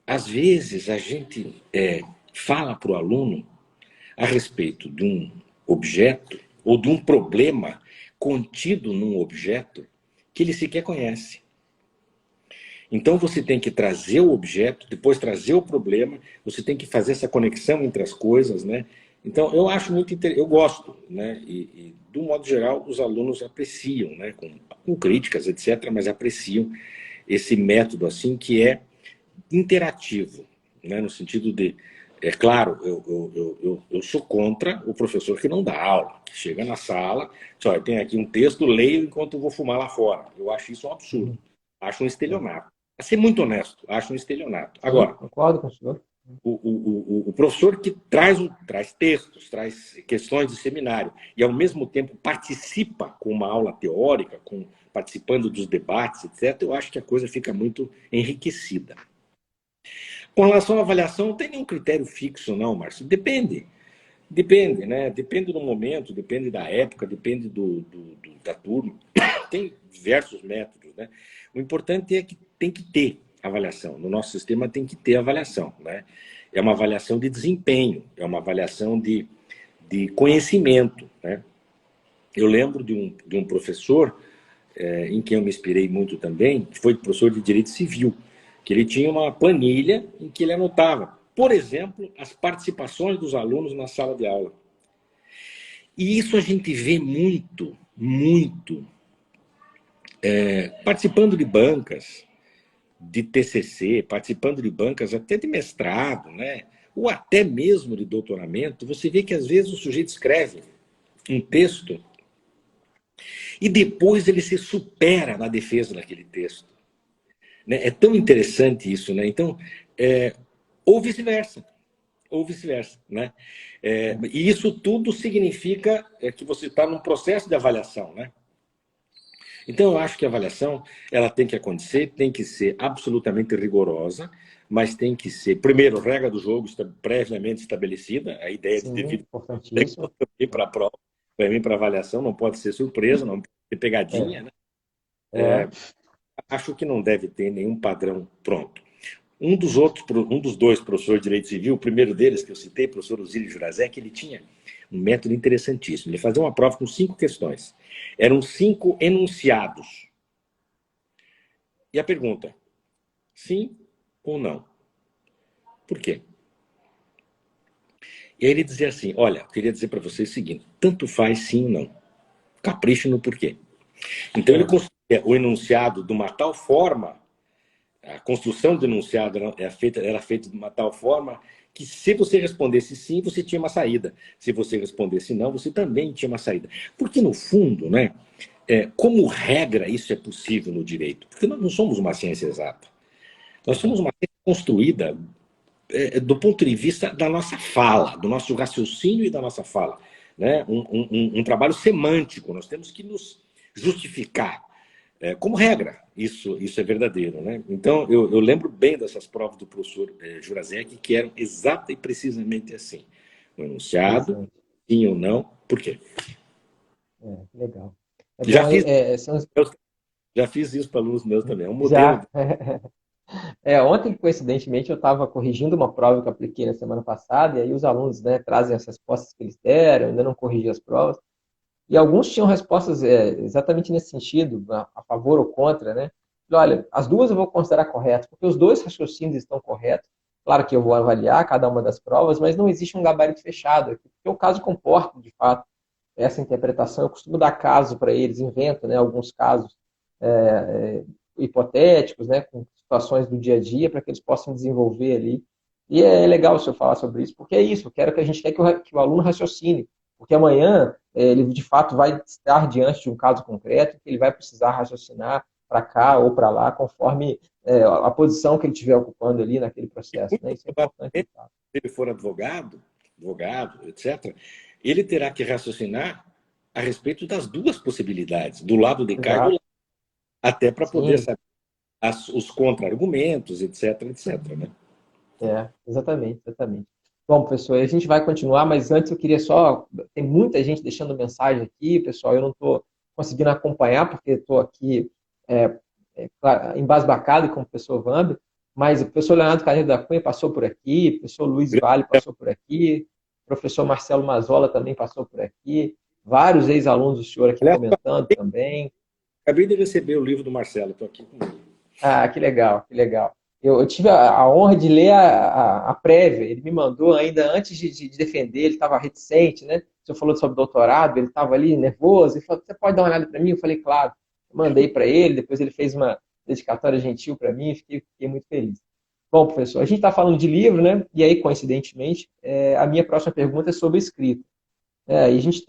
às vezes, a gente fala para o aluno a respeito de um objeto ou de um problema contido num objeto que ele sequer conhece. Então você tem que trazer o objeto, depois trazer o problema, você tem que fazer essa conexão entre as coisas, né? Então eu acho muito interessante, eu gosto, né? E de um modo geral os alunos apreciam, né? Com críticas, etc., mas apreciam esse método assim que é interativo, né? No sentido de, é claro, eu sou contra o professor que não dá aula, que chega na sala, só tem aqui um texto, leio enquanto eu vou fumar lá fora. Eu acho isso um absurdo, Uhum. acho um É. estelionato. Para ser muito honesto, acho um estelionato. Sim, Agora, concordo com o senhor. o professor que traz textos, traz questões de seminário e ao mesmo tempo participa com uma aula teórica, participando dos debates, etc., eu acho que a coisa fica muito enriquecida. Com relação à avaliação, não tem nenhum critério fixo, não, Márcio. Depende, né? Depende do momento, depende da época, depende da turma. Tem diversos métodos, né? O importante é que tem que ter. avaliação. No nosso sistema tem que ter avaliação, né? É uma avaliação de desempenho, é uma avaliação de conhecimento, né? Eu lembro de um professor em quem eu me inspirei muito também, que foi professor de Direito Civil, que ele tinha uma planilha em que ele anotava, por exemplo, as participações dos alunos na sala de aula. E isso a gente vê muito, muito, participando de bancas, de TCC, participando de bancas até de mestrado, né? Ou até mesmo de doutoramento, você vê que às vezes o sujeito escreve um texto e depois ele se supera na defesa daquele texto. Né? É tão interessante isso, né? Então, ou vice-versa, ou vice-versa, né? E isso tudo significa que você está num processo de avaliação, né? Então, eu acho que a avaliação ela tem que acontecer, tem que ser absolutamente rigorosa, mas tem que ser, primeiro, regra do jogo previamente estabelecida, a ideia de Sim, devido importantíssimo. para a prova, para mim, para avaliação, não pode ser surpresa, não pode ter pegadinha, É, né? é, Acho que não deve ter nenhum padrão pronto. Um dos dois professores de Direito Civil, o primeiro deles que eu citei, o professor Osílio Jurazek, ele tinha um método interessantíssimo. Ele fazia uma prova com 5 questões. Eram 5 enunciados. E a pergunta, sim ou não? Por quê? E aí ele dizia assim, olha, eu queria dizer para vocês o seguinte, tanto faz sim ou não. Capricho no porquê. Então ele é, construía o enunciado de uma tal forma, a construção do enunciado era feita de uma tal forma que se você respondesse sim, você tinha uma saída. Se você respondesse não, você também tinha uma saída. Porque no fundo, né, como regra, isso é possível no direito. Porque nós não somos uma ciência exata. Nós somos uma ciência construída do ponto de vista da nossa fala, do nosso raciocínio e da nossa fala. Né? Um trabalho semântico, nós temos que nos justificar. Como regra, isso é verdadeiro. Né? Então, eu lembro bem dessas provas do professor Jurazek, que eram exata e precisamente assim. Um enunciado, interessante. sim ou não, por quê? Legal. É Já bom, fiz, são, já fiz isso para alunos meus também. É um modelo. já. Ontem, coincidentemente, eu estava corrigindo uma prova que eu apliquei na semana passada, e aí os alunos, né, trazem as respostas que eles deram, eu ainda não corrigi as provas, e alguns tinham respostas exatamente nesse sentido, a favor ou contra, né? Olha, as duas eu vou considerar corretas, porque os dois raciocínios estão corretos. Claro que eu vou avaliar cada uma das provas, mas não existe um gabarito fechado aqui, porque o caso comporta, de fato, essa interpretação. Eu costumo dar caso para eles, invento, né, alguns casos hipotéticos, né, com situações do dia a dia, para que eles possam desenvolver ali. E é legal o senhor falar sobre isso, porque é isso, eu quero que a gente quer que o aluno raciocine, porque amanhã ele de fato vai estar diante de um caso concreto, que ele vai precisar raciocinar para cá ou para lá, conforme a posição que ele estiver ocupando ali naquele processo. Né? Isso é importante. Se ele for advogado, etc., ele terá que raciocinar a respeito das duas possibilidades, do lado de cá e do Exato. lado, até para poder Sim, saber os contra-argumentos, etc, etc. Né? exatamente, exatamente. Bom, pessoal, a gente vai continuar, mas antes eu queria só. Tem muita gente deixando mensagem aqui, pessoal. Eu não estou conseguindo acompanhar, porque estou aqui embasbacado com o professor Vambi, mas o professor Leonardo Carneiro da Cunha passou por aqui, o professor Luiz Vale passou por aqui, o professor Marcelo Mazola também passou por aqui, vários ex-alunos do senhor aqui Aliás, comentando também. acabei de receber o livro do Marcelo, estou aqui com ele. Ah, que legal, que legal. Eu tive a honra de ler a prévia. Ele me mandou ainda antes de defender, ele estava reticente, né? O senhor falou sobre doutorado, ele estava ali nervoso. Ele falou: você pode dar uma olhada para mim? Eu falei: claro. Eu mandei para ele, depois ele fez uma dedicatória gentil para mim, fiquei muito feliz. Bom, professor, a gente está falando de livro, né? E aí, coincidentemente, a minha próxima pergunta é sobre escrita. E a gente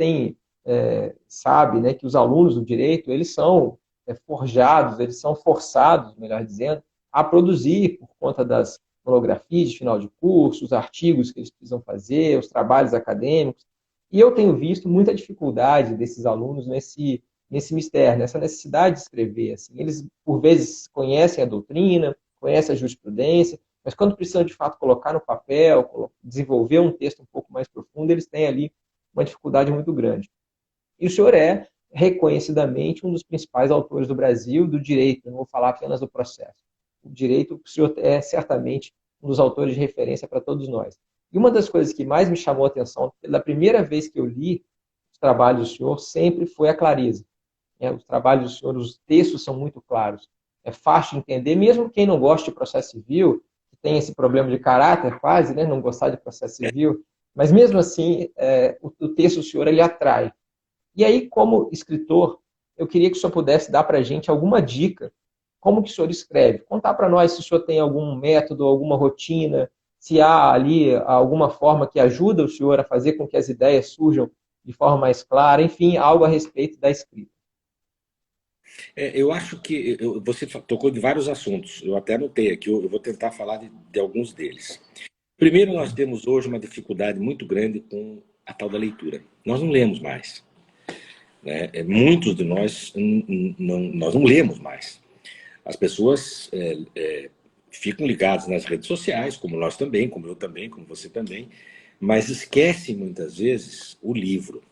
sabe, né, que os alunos do direito, eles são forjados, eles são forçados, melhor dizendo, a produzir por conta das monografias de final de curso, os artigos que eles precisam fazer, os trabalhos acadêmicos. E eu tenho visto muita dificuldade desses alunos nesse mistério, nessa necessidade de escrever. Assim. Eles, por vezes, conhecem a doutrina, conhecem a jurisprudência, mas quando precisam, de fato, colocar no papel, desenvolver um texto um pouco mais profundo, eles têm ali uma dificuldade muito grande. E o senhor é reconhecidamente um dos principais autores do Brasil do direito, eu não vou falar apenas do processo. o direito, o senhor é certamente um dos autores de referência para todos nós. E uma das coisas que mais me chamou a atenção, pela primeira vez que eu li os trabalhos do senhor, sempre foi a clareza. Os trabalhos do senhor, os textos são muito claros. É fácil de entender, mesmo quem não gosta de processo civil, que tem esse problema de caráter quase, né, não gostar de processo civil, mas mesmo assim, o texto do senhor ele atrai. E aí, como escritor, eu queria que o senhor pudesse dar para a gente alguma dica, como que o senhor escreve. Contar para nós se o senhor tem algum método, alguma rotina, se há ali alguma forma que ajuda o senhor a fazer com que as ideias surjam de forma mais clara, enfim, algo a respeito da escrita. Eu acho que você tocou de vários assuntos. Eu até anotei aqui, eu vou tentar falar de alguns deles. Primeiro, nós temos hoje uma dificuldade muito grande com a tal da leitura. Nós não lemos mais. Né? Muitos de nós nós não lemos mais. As pessoas ficam ligadas nas redes sociais, como nós também, como eu também, como você também, mas esquecem muitas vezes o livro.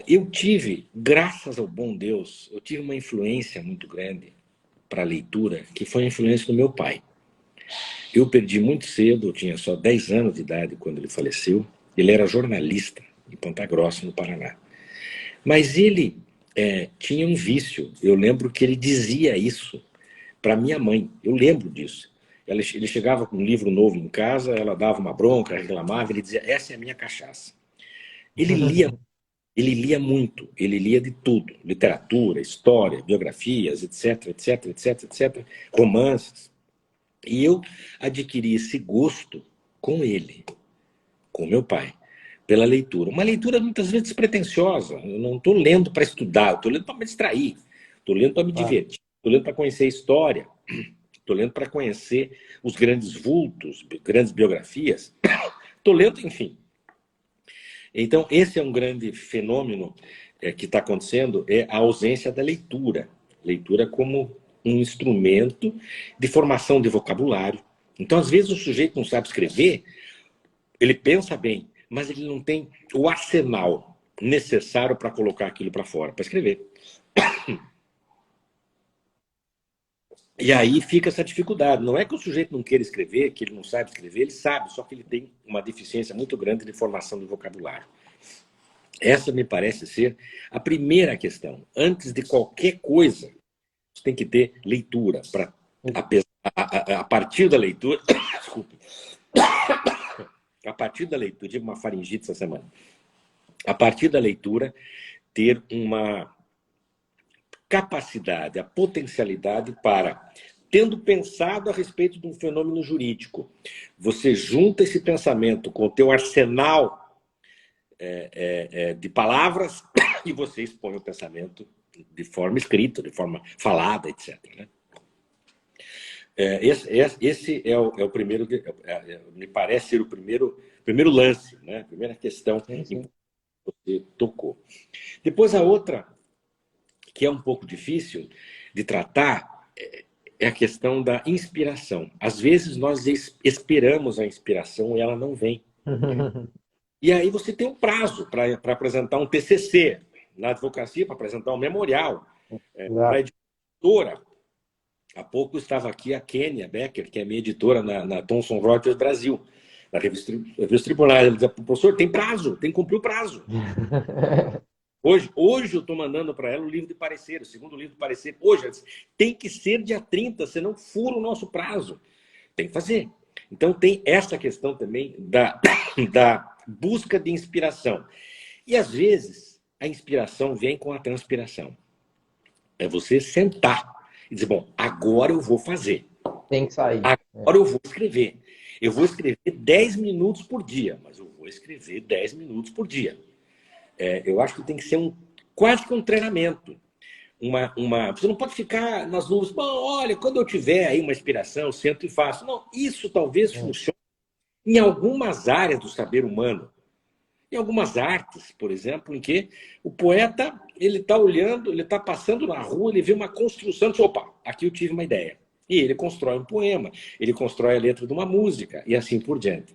Eu tive, graças ao bom Deus, eu tive uma influência muito grande para a leitura, que foi a influência do meu pai. Eu perdi muito cedo, eu tinha só 10 anos de idade quando ele faleceu. Ele era jornalista em Ponta Grossa, no Paraná. Mas ele tinha um vício. Eu lembro que ele dizia isso para minha mãe. Eu lembro disso. Ele chegava com um livro novo em casa, ela dava uma bronca, reclamava, ele dizia, essa é a minha cachaça. Ele lia muito, ele lia de tudo, literatura, história, biografias, etc, etc, etc, etc, romances. E eu adquiri esse gosto com ele, com meu pai, pela leitura. Uma leitura muitas vezes despretensiosa. Eu não estou lendo para estudar, estou lendo para me distrair, estou lendo para me divertir, estou lendo para conhecer a história, estou lendo para conhecer os grandes vultos, grandes biografias, estou lendo, enfim. Então, esse é um grande fenômeno que está acontecendo, é a ausência da leitura. Leitura como um instrumento de formação de vocabulário. Então, às vezes, o sujeito não sabe escrever, ele pensa bem, mas ele não tem o arsenal necessário para colocar aquilo para fora, para escrever. E aí fica essa dificuldade. Não é que o sujeito não queira escrever, que ele não sabe escrever, ele sabe, só que ele tem uma deficiência muito grande de formação do vocabulário. Essa me parece ser a primeira questão. Antes de qualquer coisa, você tem que ter leitura. A partir da leitura... Desculpe. A partir da leitura... Tive uma faringite essa semana. A partir da leitura, ter uma capacidade, a potencialidade para, tendo pensado a respeito de um fenômeno jurídico, você junta esse pensamento com o teu arsenal de palavras e você expõe o pensamento de forma escrita, de forma falada, etc. Né? Esse é o primeiro, me parece ser o primeiro lance, né? A primeira questão que você tocou. Depois a outra, que é um pouco difícil de tratar, é a questão da inspiração. Às vezes nós esperamos a inspiração e ela não vem. E aí você tem um prazo para apresentar um TCC na advocacia, para apresentar um memorial, para a editora. Há pouco estava aqui a Kênia Becker, que é minha editora na Thomson Reuters Brasil, na revista Tribunais. Ela dizia, professor, tem prazo, tem que cumprir o prazo. Hoje eu estou mandando para ela o livro de parecer, o segundo livro de parecer. Hoje, ela disse, tem que ser dia 30, senão fura o nosso prazo. Tem que fazer. Então tem essa questão também da busca de inspiração. E às vezes a inspiração vem com a transpiração. É você sentar e dizer, bom, agora eu vou fazer. Tem que sair. Agora eu vou escrever. Eu vou escrever 10 minutos por dia, mas eu vou escrever 10 minutos por dia. Eu acho que tem que ser quase que um treinamento. Você não pode ficar nas nuvens, bom, olha, quando eu tiver aí uma inspiração, eu sento e faço. Não, isso talvez funcione em algumas áreas do saber humano. Em algumas artes, por exemplo, em que o poeta ele está olhando, ele está passando na rua, ele vê uma construção, diz, opa, aqui eu tive uma ideia. E ele constrói um poema, ele constrói a letra de uma música, e assim por diante.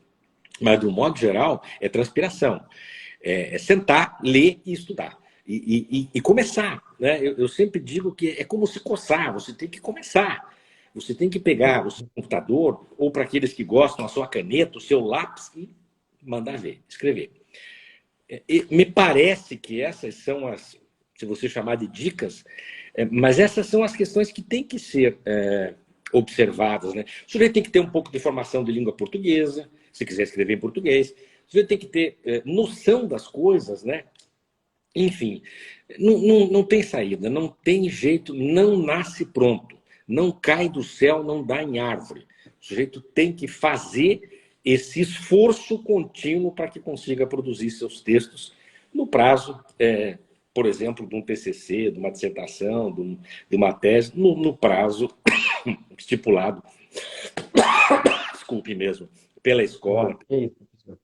Mas, de um modo geral, é transpiração. É sentar, ler e estudar. E começar. Né? Eu sempre digo que é como se coçar, você tem que começar. Você tem que pegar o seu computador, ou para aqueles que gostam, a sua caneta, o seu lápis, e mandar ver, escrever. E me parece que essas são as, se você chamar de dicas, mas essas são as questões que têm que ser observadas, né? O sujeito tem que ter um pouco de formação de língua portuguesa, se quiser escrever em português. O sujeito tem que ter noção das coisas, né? Enfim, não tem saída, não tem jeito, não nasce pronto, não cai do céu, não dá em árvore. O sujeito tem que fazer esse esforço contínuo para que consiga produzir seus textos no prazo, por exemplo, de um TCC, de uma dissertação, de uma tese, no prazo estipulado, desculpe mesmo, pela escola. Que isso, professor.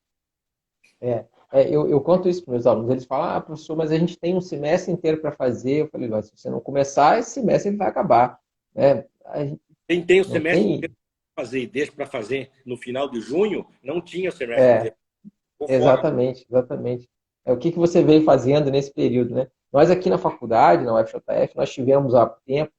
Eu conto isso para meus alunos. Eles falam, ah, professor, mas a gente tem um semestre inteiro para fazer. Eu falei, mas se você não começar, esse semestre ele vai acabar. Né? A gente Quem tem o não semestre tem. inteiro para fazer e deixa para fazer no final de junho, não tinha o semestre É, inteiro. Ficou fora. exatamente, exatamente. É o que você veio fazendo nesse período, né? Nós aqui na faculdade, na UFJF, nós tivemos há tempo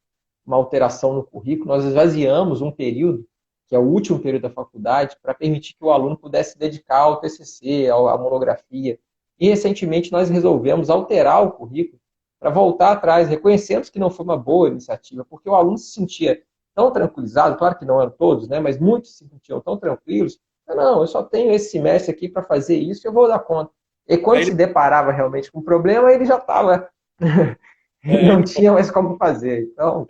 uma alteração no currículo, nós esvaziamos um período, que é o último período da faculdade, para permitir que o aluno pudesse se dedicar ao TCC, à monografia. E recentemente nós resolvemos alterar o currículo para voltar atrás, reconhecemos que não foi uma boa iniciativa, porque o aluno se sentia tão tranquilizado, claro que não eram todos, né, mas muitos se sentiam tão tranquilos, não, eu só tenho esse semestre aqui para fazer isso e eu vou dar conta. E quando Aí se ele, deparava realmente com um problema, ele já estava, não ele tinha mais como fazer. Então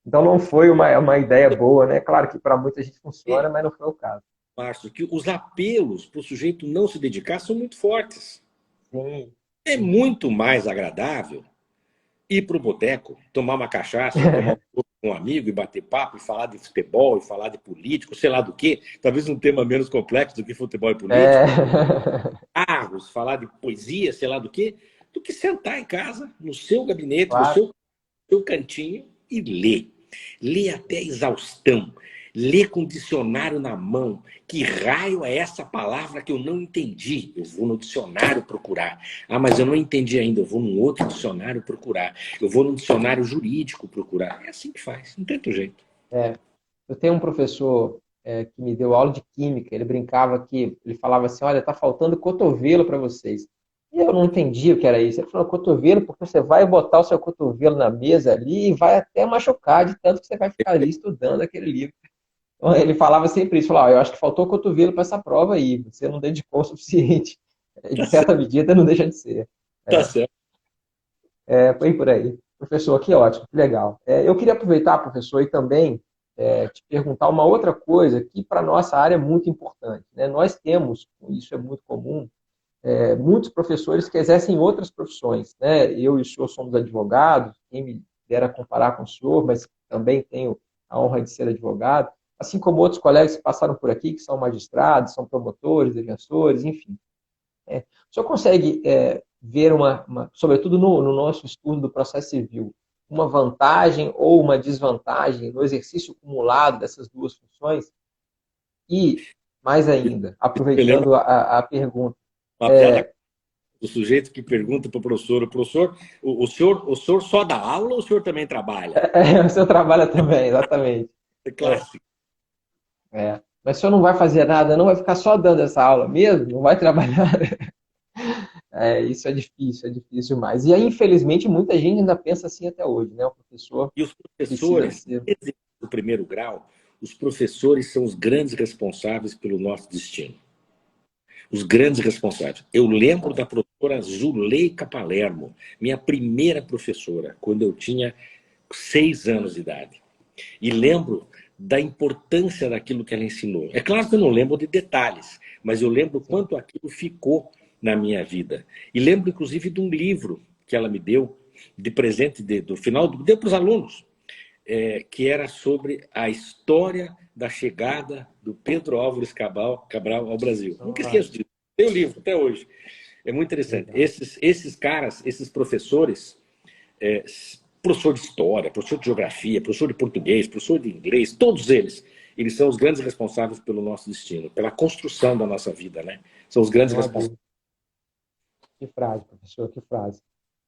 não foi uma ideia boa, né? Claro que para muita gente funciona, mas não foi o caso. Márcio, que os apelos para o sujeito não se dedicar são muito fortes. Sim, É sim. muito mais agradável ir para o boteco, tomar uma cachaça, tomar um chopp com um amigo e bater papo, e falar de futebol, e falar de político, sei lá do quê. Talvez um tema menos complexo do que futebol e É, política. Carros, falar de poesia, sei lá do quê, do que sentar em casa, no seu gabinete, no claro. seu cantinho e ler. Lê até exaustão. Lê com o dicionário na mão. Que raio é essa palavra que eu não entendi? Eu vou no dicionário procurar. Ah, mas eu não entendi ainda. Eu vou num outro dicionário procurar. Eu vou num dicionário jurídico procurar. É assim que faz. Não tem outro jeito. É. Eu tenho um professor que me deu aula de química. Ele brincava que ele falava assim: olha, tá faltando cotovelo para vocês. E eu não entendi o que era isso. Ele falou: cotovelo, porque você vai botar o seu cotovelo na mesa ali e vai até machucar de tanto que você vai ficar ali estudando aquele livro. Então, ele falava sempre isso: falava, eu acho que faltou cotovelo para essa prova aí. Você não dedicou o suficiente. De Tá certa certo. medida, não deixa de ser. Tá certo. Foi por aí. Professor, que ótimo, que legal. Eu queria aproveitar, professor, e também te perguntar uma outra coisa que para a nossa área é muito importante. Né? Nós temos, isso é muito comum, muitos professores que exercem outras profissões. Né? Eu e o senhor somos advogados, quem me dera comparar com o senhor, mas também tenho a honra de ser advogado, assim como outros colegas que passaram por aqui, que são magistrados, são promotores, defensores, enfim. O senhor consegue ver sobretudo no nosso estudo do processo civil, uma vantagem ou uma desvantagem no exercício acumulado dessas duas funções? E, mais ainda, Eu lembro aproveitando a pergunta, uma piada do sujeito que pergunta para o professor, o senhor só dá aula ou o senhor também trabalha? o senhor trabalha também, exatamente. É É, clássico. mas o senhor não vai fazer nada, não vai ficar só dando essa aula mesmo? Não vai trabalhar? Isso é difícil demais. E aí, infelizmente, muita gente ainda pensa assim até hoje, né? O professor E os precisa professores, ser. desde o primeiro grau, os professores são os grandes responsáveis pelo nosso destino. Os grandes responsáveis. Eu lembro da professora Zuleika Palermo, minha primeira professora, quando eu tinha 6 anos de idade. E lembro da importância daquilo que ela ensinou. É claro que eu não lembro de detalhes, mas eu lembro Sim. quanto aquilo ficou na minha vida. E lembro, inclusive, de um livro que ela me deu de presente do final, deu para os alunos, que era sobre a história da chegada do Pedro Álvares Cabral ao Brasil. Nunca Ah, esqueço disso. Tem o livro até hoje. É muito interessante. legal. Esses caras, esses professores, é, professor de história, professor de geografia, professor de português, professor de inglês, todos eles são os grandes responsáveis pelo nosso destino, pela construção da nossa vida, né? São os grandes Não há responsáveis. dúvida. Que frase, professor, que frase.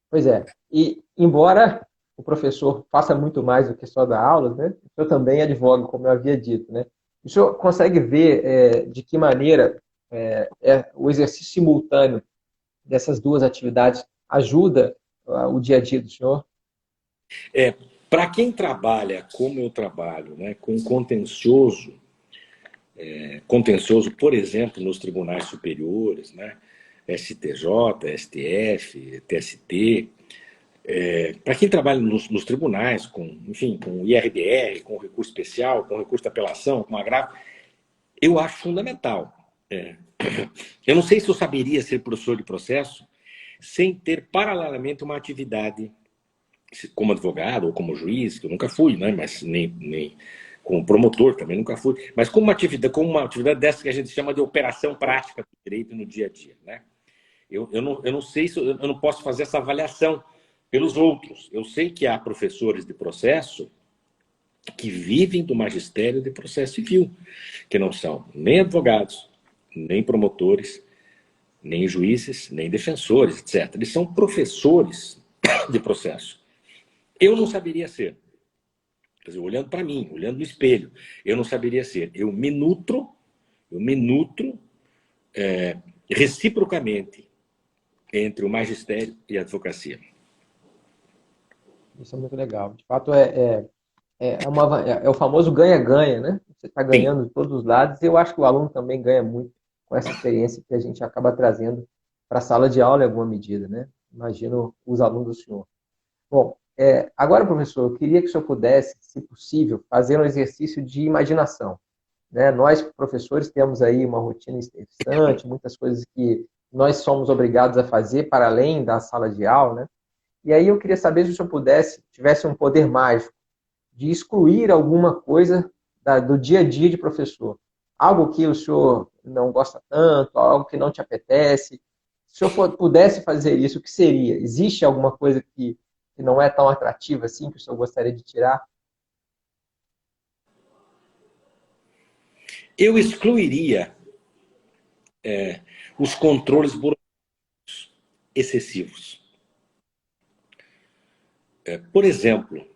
Pois é. E, embora o professor faça muito mais do que só dar aulas, né? O senhor também advoga, como eu havia dito, né? O senhor consegue ver de que maneira o exercício simultâneo dessas duas atividades ajuda o dia a dia do senhor? Para quem trabalha como eu trabalho, né, com contencioso, por exemplo, nos tribunais superiores, né, STJ, STF, TST, para quem trabalha nos tribunais, enfim, com IRDR, com recurso especial, com recurso de apelação, com agravo, eu acho fundamental. Eu não sei se eu saberia ser professor de processo sem ter paralelamente uma atividade como advogado ou como juiz, que eu nunca fui, né? Mas nem como promotor também nunca fui, mas como uma atividade dessa que a gente chama de operação prática do direito no dia a dia, né? Eu não sei se eu não posso fazer essa avaliação pelos outros. Eu sei que há professores de processo que vivem do magistério de processo civil, que não são nem advogados, nem promotores, nem juízes, nem defensores, etc. Eles são professores de processo. Eu não saberia ser. Quer dizer, olhando para mim, olhando no espelho, eu não saberia ser. Eu me nutro reciprocamente entre o magistério e a advocacia. Isso é muito legal. De fato, é o famoso ganha-ganha, né? Você está Sim, ganhando de todos os lados, e eu acho que o aluno também ganha muito com essa experiência que a gente acaba trazendo para a sala de aula em alguma medida, né? Imagino os alunos do senhor. Bom, agora, professor, eu queria que o senhor pudesse, se possível, fazer um exercício de imaginação, né? Nós, professores, temos aí uma rotina estressante, muitas coisas que nós somos obrigados a fazer para além da sala de aula, né? E aí eu queria saber se o senhor tivesse um poder mágico de excluir alguma coisa do dia a dia de professor. Algo que o senhor não gosta tanto, algo que não te apetece. Se o senhor pudesse fazer isso, o que seria? Existe alguma coisa que não é tão atrativa assim, que o senhor gostaria de tirar? eu excluiria os controles excessivos. Por exemplo,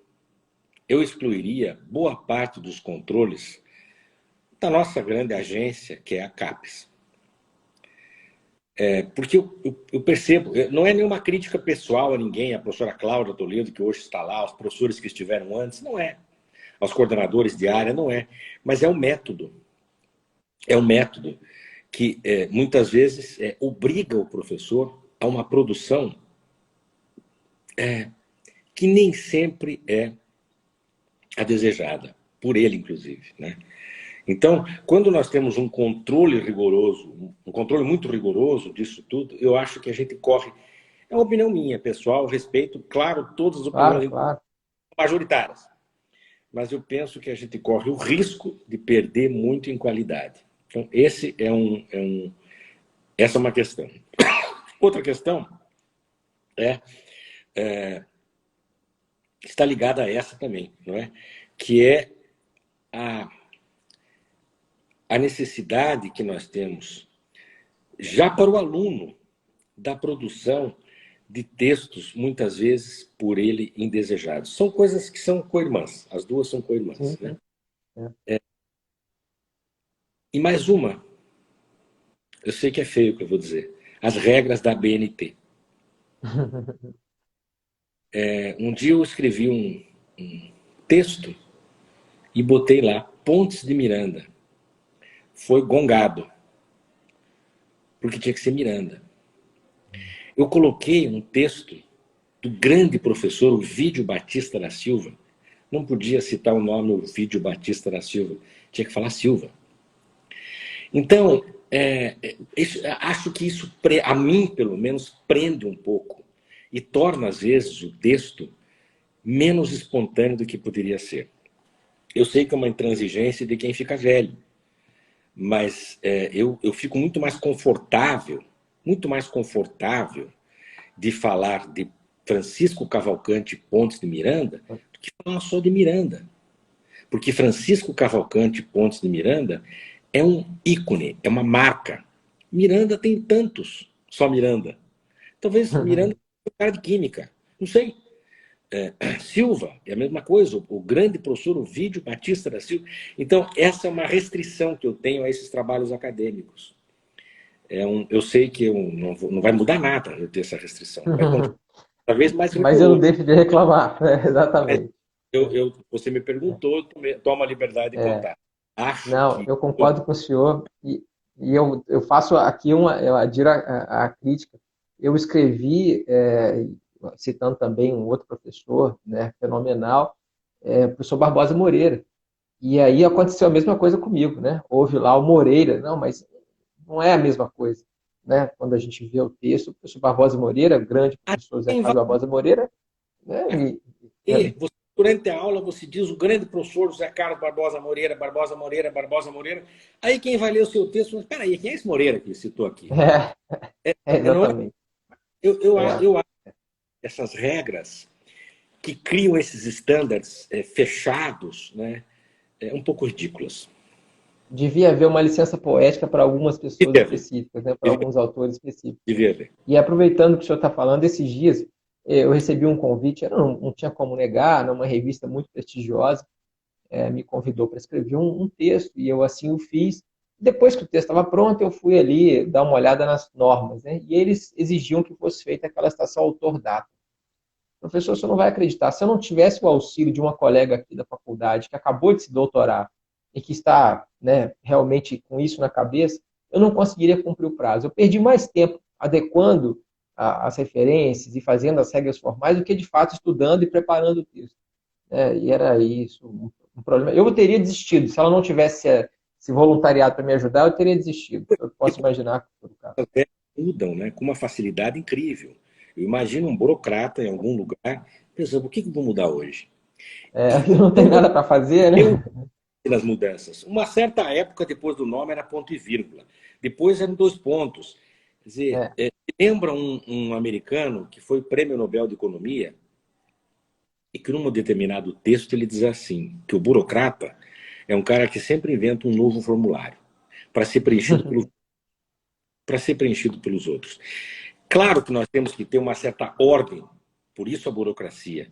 eu excluiria boa parte dos controles da nossa grande agência, que é a CAPES. Porque eu percebo, não é nenhuma crítica pessoal a ninguém, a professora Cláudia Toledo, que hoje está lá, aos professores que estiveram antes, não é. Aos coordenadores de área, não é. Mas é um método. É um método que muitas vezes obriga o professor a uma produção que nem sempre é a desejada, por ele, inclusive, né? Então, quando nós temos um controle rigoroso, um controle muito rigoroso disso tudo, eu acho que a gente corre. É uma opinião minha, pessoal, respeito, claro, todas as Claro, opiniões claro. majoritárias. Mas eu penso que a gente corre o risco de perder muito em qualidade. Então, essa é uma questão. Outra questão é, está ligada a essa também, não é? Que é a, a necessidade que nós temos, já para o aluno, da produção de textos, muitas vezes, por ele indesejados. São coisas que são co-irmãs, as duas são Sim, co-irmãs, né? sim. É. E mais uma, eu sei que é feio o que eu vou dizer, as regras da BNT. Um dia eu escrevi um texto e botei lá, Pontes de Miranda. Foi gongado, porque tinha que ser Miranda. Eu coloquei um texto do grande professor Ovídio Batista da Silva. Não podia citar o nome Ovídio Batista da Silva, tinha que falar Silva. Então, acho que isso, a mim, pelo menos, prende um pouco e torna, às vezes, o texto menos espontâneo do que poderia ser. Eu sei que é uma intransigência de quem fica velho, mas eu fico muito mais confortável de falar de Francisco Cavalcante Pontes de Miranda do que falar só de Miranda. Porque Francisco Cavalcante Pontes de Miranda é um ícone, é uma marca. Miranda tem tantos, só Miranda. Talvez Miranda é um cara de química, não sei. Silva, é a mesma coisa, o grande professor Ovídio Batista da Silva. Então, essa é uma restrição que eu tenho a esses trabalhos acadêmicos. Eu sei que não vai mudar nada eu ter essa restrição, vai continuar cada vez mais Mas eu não rigoroso. deixo de reclamar, né? Mas Exatamente. você me perguntou, tomo a liberdade de contar. Acho Não, que eu concordo com o senhor e eu faço aqui eu adiro a crítica. Eu escrevi, citando também um outro professor, né, fenomenal, o professor Barbosa Moreira. E aí aconteceu a mesma coisa comigo, né? Houve lá o Moreira, não, mas não é a mesma coisa, né? Quando a gente vê o texto, o professor Barbosa Moreira, grande professor Zé quem vai Carlos Barbosa Moreira, né? durante a aula você diz o grande professor José Carlos Barbosa Moreira, Barbosa Moreira, Barbosa Moreira. Aí quem vai ler o seu texto, mas espera aí, quem é esse Moreira que citou aqui? É, Não é? exatamente. É. Eu acho essas regras que criam esses estándares fechados, né, um pouco ridículas. Devia haver uma licença poética para algumas pessoas Devia haver, específicas, né? Para devia, alguns autores específicos. devia haver. E aproveitando que o senhor está falando, esses dias eu recebi um convite, eu não tinha como negar, numa revista muito prestigiosa, me convidou para escrever um texto e eu assim o fiz. Depois que o texto estava pronto, eu fui ali dar uma olhada nas normas, né? E eles exigiam que fosse feita aquela citação autor-data. Professor, você não vai acreditar, se eu não tivesse o auxílio de uma colega aqui da faculdade que acabou de se doutorar e que está, né, realmente com isso na cabeça, eu não conseguiria cumprir o prazo. Eu perdi mais tempo adequando as referências e fazendo as regras formais do que, de fato, estudando e preparando o texto. E era isso, um problema. Eu teria desistido. Se ela não tivesse se voluntariado para me ajudar, eu teria desistido. Eu posso imaginar que foi o caso. As regras mudam, né, com uma facilidade incrível. Eu imagino um burocrata em algum lugar pensando, o que eu vou mudar hoje? Não tem nada para fazer, Eu né? nas mudanças. Uma certa época depois do nome era ponto e vírgula. Depois eram dois pontos. Quer dizer, É. lembra um americano que foi prêmio Nobel de Economia e que num determinado texto ele diz assim, que o burocrata é um cara que sempre inventa um novo formulário para ser preenchido pelos outros. Claro que nós temos que ter uma certa ordem, por isso a burocracia,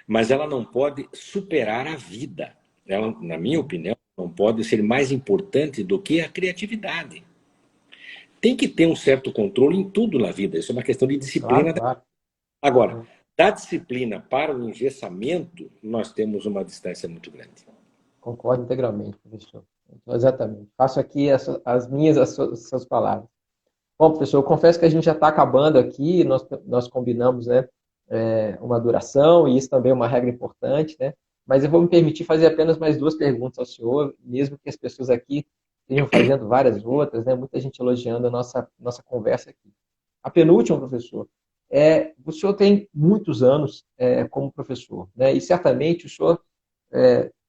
mas ela não pode superar a vida. Ela, na minha opinião, não pode ser mais importante do que a criatividade. Tem que ter um certo controle em tudo na vida, isso é uma questão de Claro, disciplina. claro. Agora, da disciplina para o engessamento, nós temos uma distância muito grande. Concordo integralmente, professor. Exatamente. Faço aqui as minhas, as suas palavras. Bom, professor, eu confesso que a gente já está acabando aqui, nós combinamos, né, uma duração, e isso também é uma regra importante, né? Mas eu vou me permitir fazer apenas mais duas perguntas ao senhor, mesmo que as pessoas aqui estejam fazendo várias outras, né? Muita gente elogiando a nossa conversa aqui. A penúltima, professor, o senhor tem muitos anos como professor, né? E certamente o senhor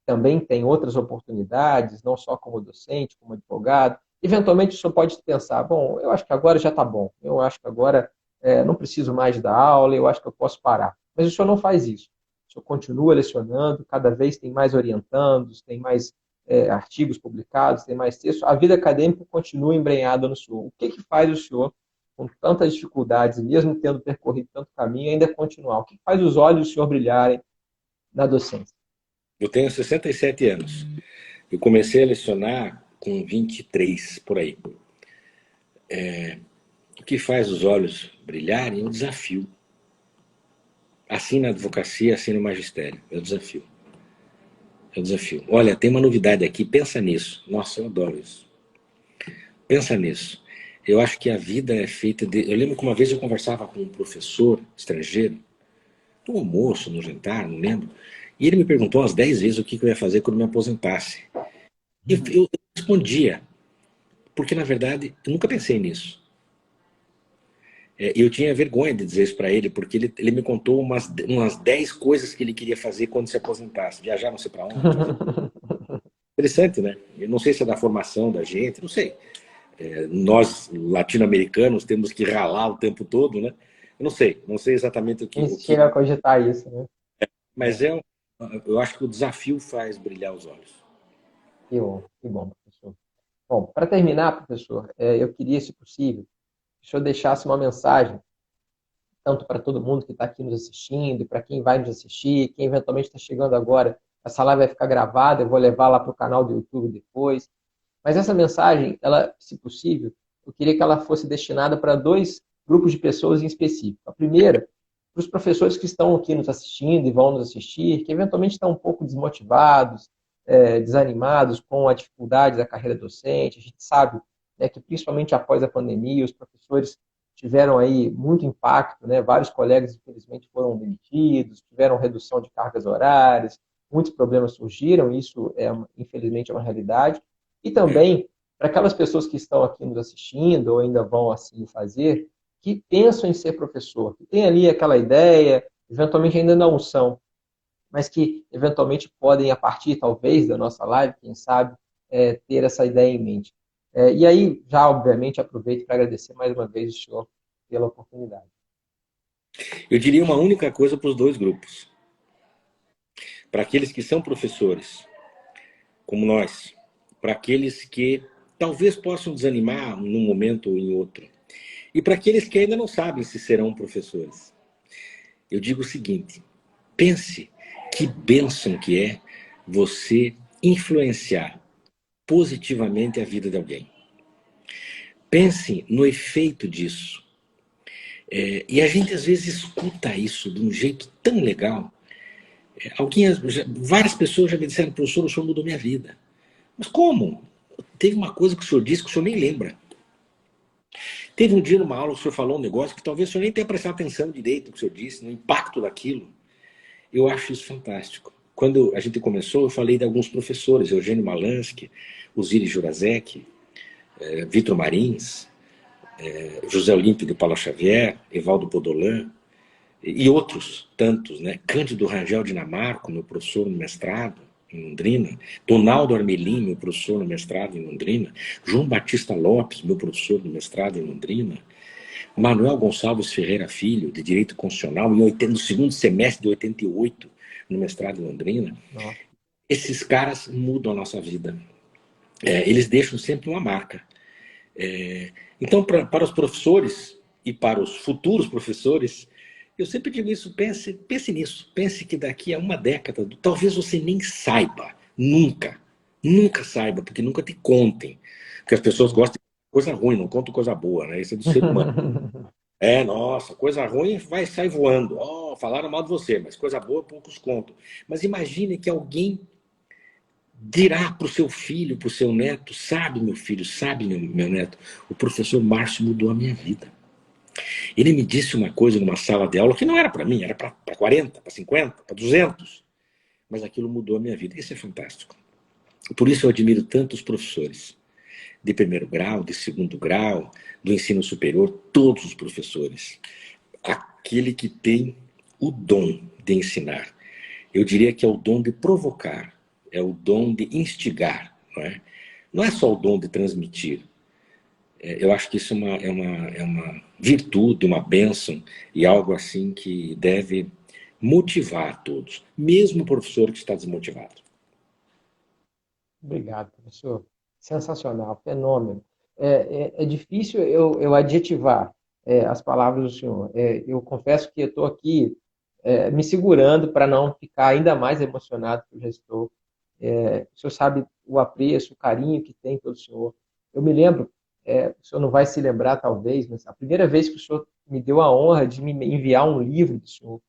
também tem outras oportunidades, não só como docente, como advogado. Eventualmente, o senhor pode pensar, bom, eu acho que agora já está bom, eu acho que agora não preciso mais dar aula, eu acho que eu posso parar. Mas o senhor não faz isso. O senhor continua lecionando, cada vez tem mais orientandos, tem mais artigos publicados, tem mais textos. A vida acadêmica continua embrenhada no senhor. O que faz o senhor, com tantas dificuldades, mesmo tendo percorrido tanto caminho, ainda continuar? O que faz os olhos do senhor brilharem na docência? Eu tenho 67 anos. Eu comecei a lecionar com 23, por aí. O que faz os olhos brilharem é um desafio. Assim na advocacia, assim no magistério. É o desafio. É o desafio. Olha, tem uma novidade aqui, pensa nisso. Nossa, eu adoro isso. Pensa nisso. Eu acho que a vida é feita de. Eu lembro que uma vez eu conversava com um professor estrangeiro, no almoço, no jantar, não lembro, e ele me perguntou umas 10 vezes o que eu ia fazer quando me aposentasse. E eu respondia, porque na verdade eu nunca pensei nisso. Eu tinha vergonha de dizer isso para ele, porque ele me contou umas 10 coisas que ele queria fazer quando se aposentasse. Viajar não sei para onde. Interessante, né? Eu não sei se é da formação da gente, não sei. Nós, latino-americanos, temos que ralar o tempo todo, né? Eu não sei exatamente Nem o se que chega a cogitar isso, né? mas eu acho que o desafio faz brilhar os olhos. Que bom, professor. Bom, para terminar, professor, eu queria, se possível, que o senhor deixasse uma mensagem tanto para todo mundo que está aqui nos assistindo, para quem vai nos assistir, quem eventualmente está chegando agora. Essa live vai ficar gravada, eu vou levar lá para o canal do YouTube depois. Mas essa mensagem, ela, se possível, eu queria que ela fosse destinada para dois grupos de pessoas em específico. A primeira, para os professores que estão aqui nos assistindo e vão nos assistir, que eventualmente estão um pouco desmotivados, desanimados com a dificuldade da carreira docente. A gente sabe, né, que principalmente após a pandemia, os professores tiveram aí muito impacto, né? Vários colegas, infelizmente, foram demitidos, tiveram redução de cargas horárias, muitos problemas surgiram, isso, infelizmente, é uma realidade. E também, para aquelas pessoas que estão aqui nos assistindo, ou ainda vão assim fazer, que pensam em ser professor, que tem ali aquela ideia, eventualmente ainda não são, mas que eventualmente podem, a partir, talvez, da nossa live, quem sabe, ter essa ideia em mente. E aí, já, obviamente, aproveito para agradecer mais uma vez o senhor pela oportunidade. Eu diria uma única coisa para os dois grupos. Para aqueles que são professores, como nós, para aqueles que talvez possam desanimar num momento ou em outro, e para aqueles que ainda não sabem se serão professores. Eu digo o seguinte, pense que bênção que é você influenciar positivamente a vida de alguém. Pense no efeito disso. E a gente às vezes escuta isso de um jeito tão legal. Várias pessoas já me disseram, professor, o senhor mudou minha vida. Mas como? Teve uma coisa que o senhor disse que o senhor nem lembra. Teve um dia numa aula que o senhor falou um negócio que talvez o senhor nem tenha prestado atenção direito no que o senhor disse, no impacto daquilo. Eu acho isso fantástico. Quando a gente começou, eu falei de alguns professores, Eugênio Malansky, Osiris Jurasek, Vitor Marins, José Olímpio de Paula Xavier, Evaldo Podolan, e outros tantos, né? Cândido Rangel Dinamarco, meu professor no mestrado em Londrina, Donaldo Armelin, meu professor no mestrado em Londrina, João Batista Lopes, meu professor no mestrado em Londrina, Manuel Gonçalves Ferreira Filho, de Direito Constitucional, no segundo semestre de 88, no mestrado em Londrina. Nossa. Esses caras mudam a nossa vida. Eles deixam sempre uma marca. Então, para os professores e para os futuros professores, eu sempre digo isso, pense nisso. Pense que daqui a uma década, talvez você nem saiba, nunca saiba, porque nunca te contem. Porque as pessoas gostam de coisa ruim, não contam coisa boa, né? Isso é do ser humano. Nossa, coisa ruim vai sair voando. Oh, falaram mal de você, mas coisa boa poucos contam. Mas imagine que alguém dirá para o seu filho, para o seu neto, sabe, meu filho, sabe, meu neto, o professor Márcio mudou a minha vida. Ele me disse uma coisa numa sala de aula que não era para mim, era para 40, para 50, para 200. Mas aquilo mudou a minha vida. Isso é fantástico. Por isso eu admiro tanto os professores de primeiro grau, de segundo grau, do ensino superior, todos os professores. Aquele que tem o dom de ensinar. Eu diria que é o dom de provocar, é o dom de instigar. Não é só o dom de transmitir. Eu acho que isso é uma virtude, uma bênção e algo assim que deve motivar todos, mesmo o professor que está desmotivado. Obrigado, professor. Sensacional, fenômeno. É difícil eu adjetivar as palavras do senhor. Eu confesso que eu estou aqui me segurando para não ficar ainda mais emocionado que eu já estou. O senhor sabe o apreço, o carinho que tem pelo senhor. Eu me lembro, o senhor não vai se lembrar talvez, mas a primeira vez que o senhor me deu a honra de me enviar um livro do senhor,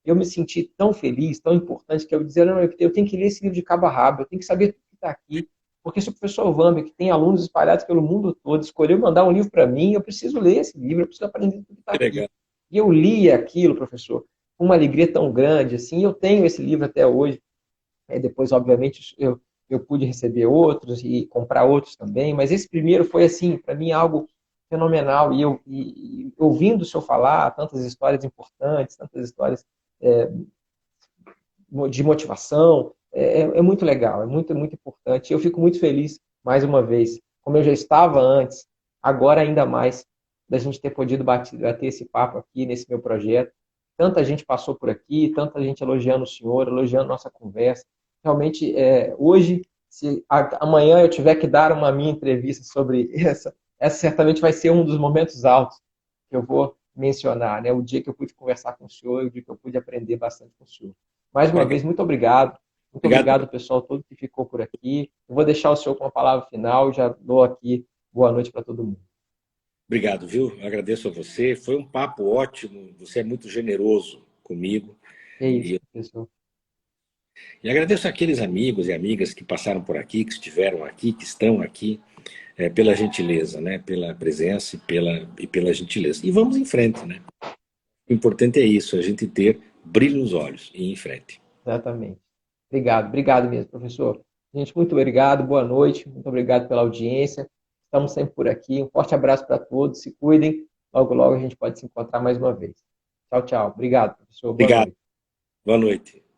eu me senti tão feliz, tão importante, que eu dizia, não, eu tenho que ler esse livro de cabo a rabo, eu tenho que saber tudo que está aqui, porque se o professor Wamber, que tem alunos espalhados pelo mundo todo, escolheu mandar um livro para mim, eu preciso ler esse livro, eu preciso aprender tudo que está aqui. E eu li aquilo, professor, com uma alegria tão grande, assim, eu tenho esse livro até hoje. Depois, obviamente, eu pude receber outros e comprar outros também, mas esse primeiro foi, assim, para mim, algo fenomenal. E ouvindo o senhor falar tantas histórias importantes, tantas histórias de motivação, muito legal, muito importante. Eu fico muito feliz, mais uma vez, como eu já estava antes, agora ainda mais, da gente ter podido bater esse papo aqui nesse meu projeto. Tanta gente passou por aqui, tanta gente elogiando o senhor, elogiando nossa conversa. Realmente, hoje, se amanhã eu tiver que dar uma minha entrevista sobre essa certamente vai ser um dos momentos altos que eu vou mencionar, né? O dia que eu pude conversar com o senhor, o dia que eu pude aprender bastante com o senhor. Mais uma Legal. vez, muito obrigado. Muito Obrigado. obrigado, pessoal, todo que ficou por aqui. Eu vou deixar o senhor com a palavra final, já dou aqui boa noite para todo mundo. Obrigado, viu? Eu agradeço a você. Foi um papo ótimo. Você é muito generoso comigo. É isso, E, professor. e agradeço àqueles amigos e amigas que passaram por aqui, que estiveram aqui, que estão aqui, pela gentileza, né? Pela presença e pela gentileza. E vamos em frente, né? O importante é isso, a gente ter brilho nos olhos e ir em frente. Exatamente. Obrigado mesmo, professor. Gente, muito obrigado, boa noite, muito obrigado pela audiência. Estamos sempre por aqui. Um forte abraço para todos, se cuidem. Logo, logo a gente pode se encontrar mais uma vez. Tchau, tchau. Obrigado, professor. Boa Obrigado. noite. Boa noite.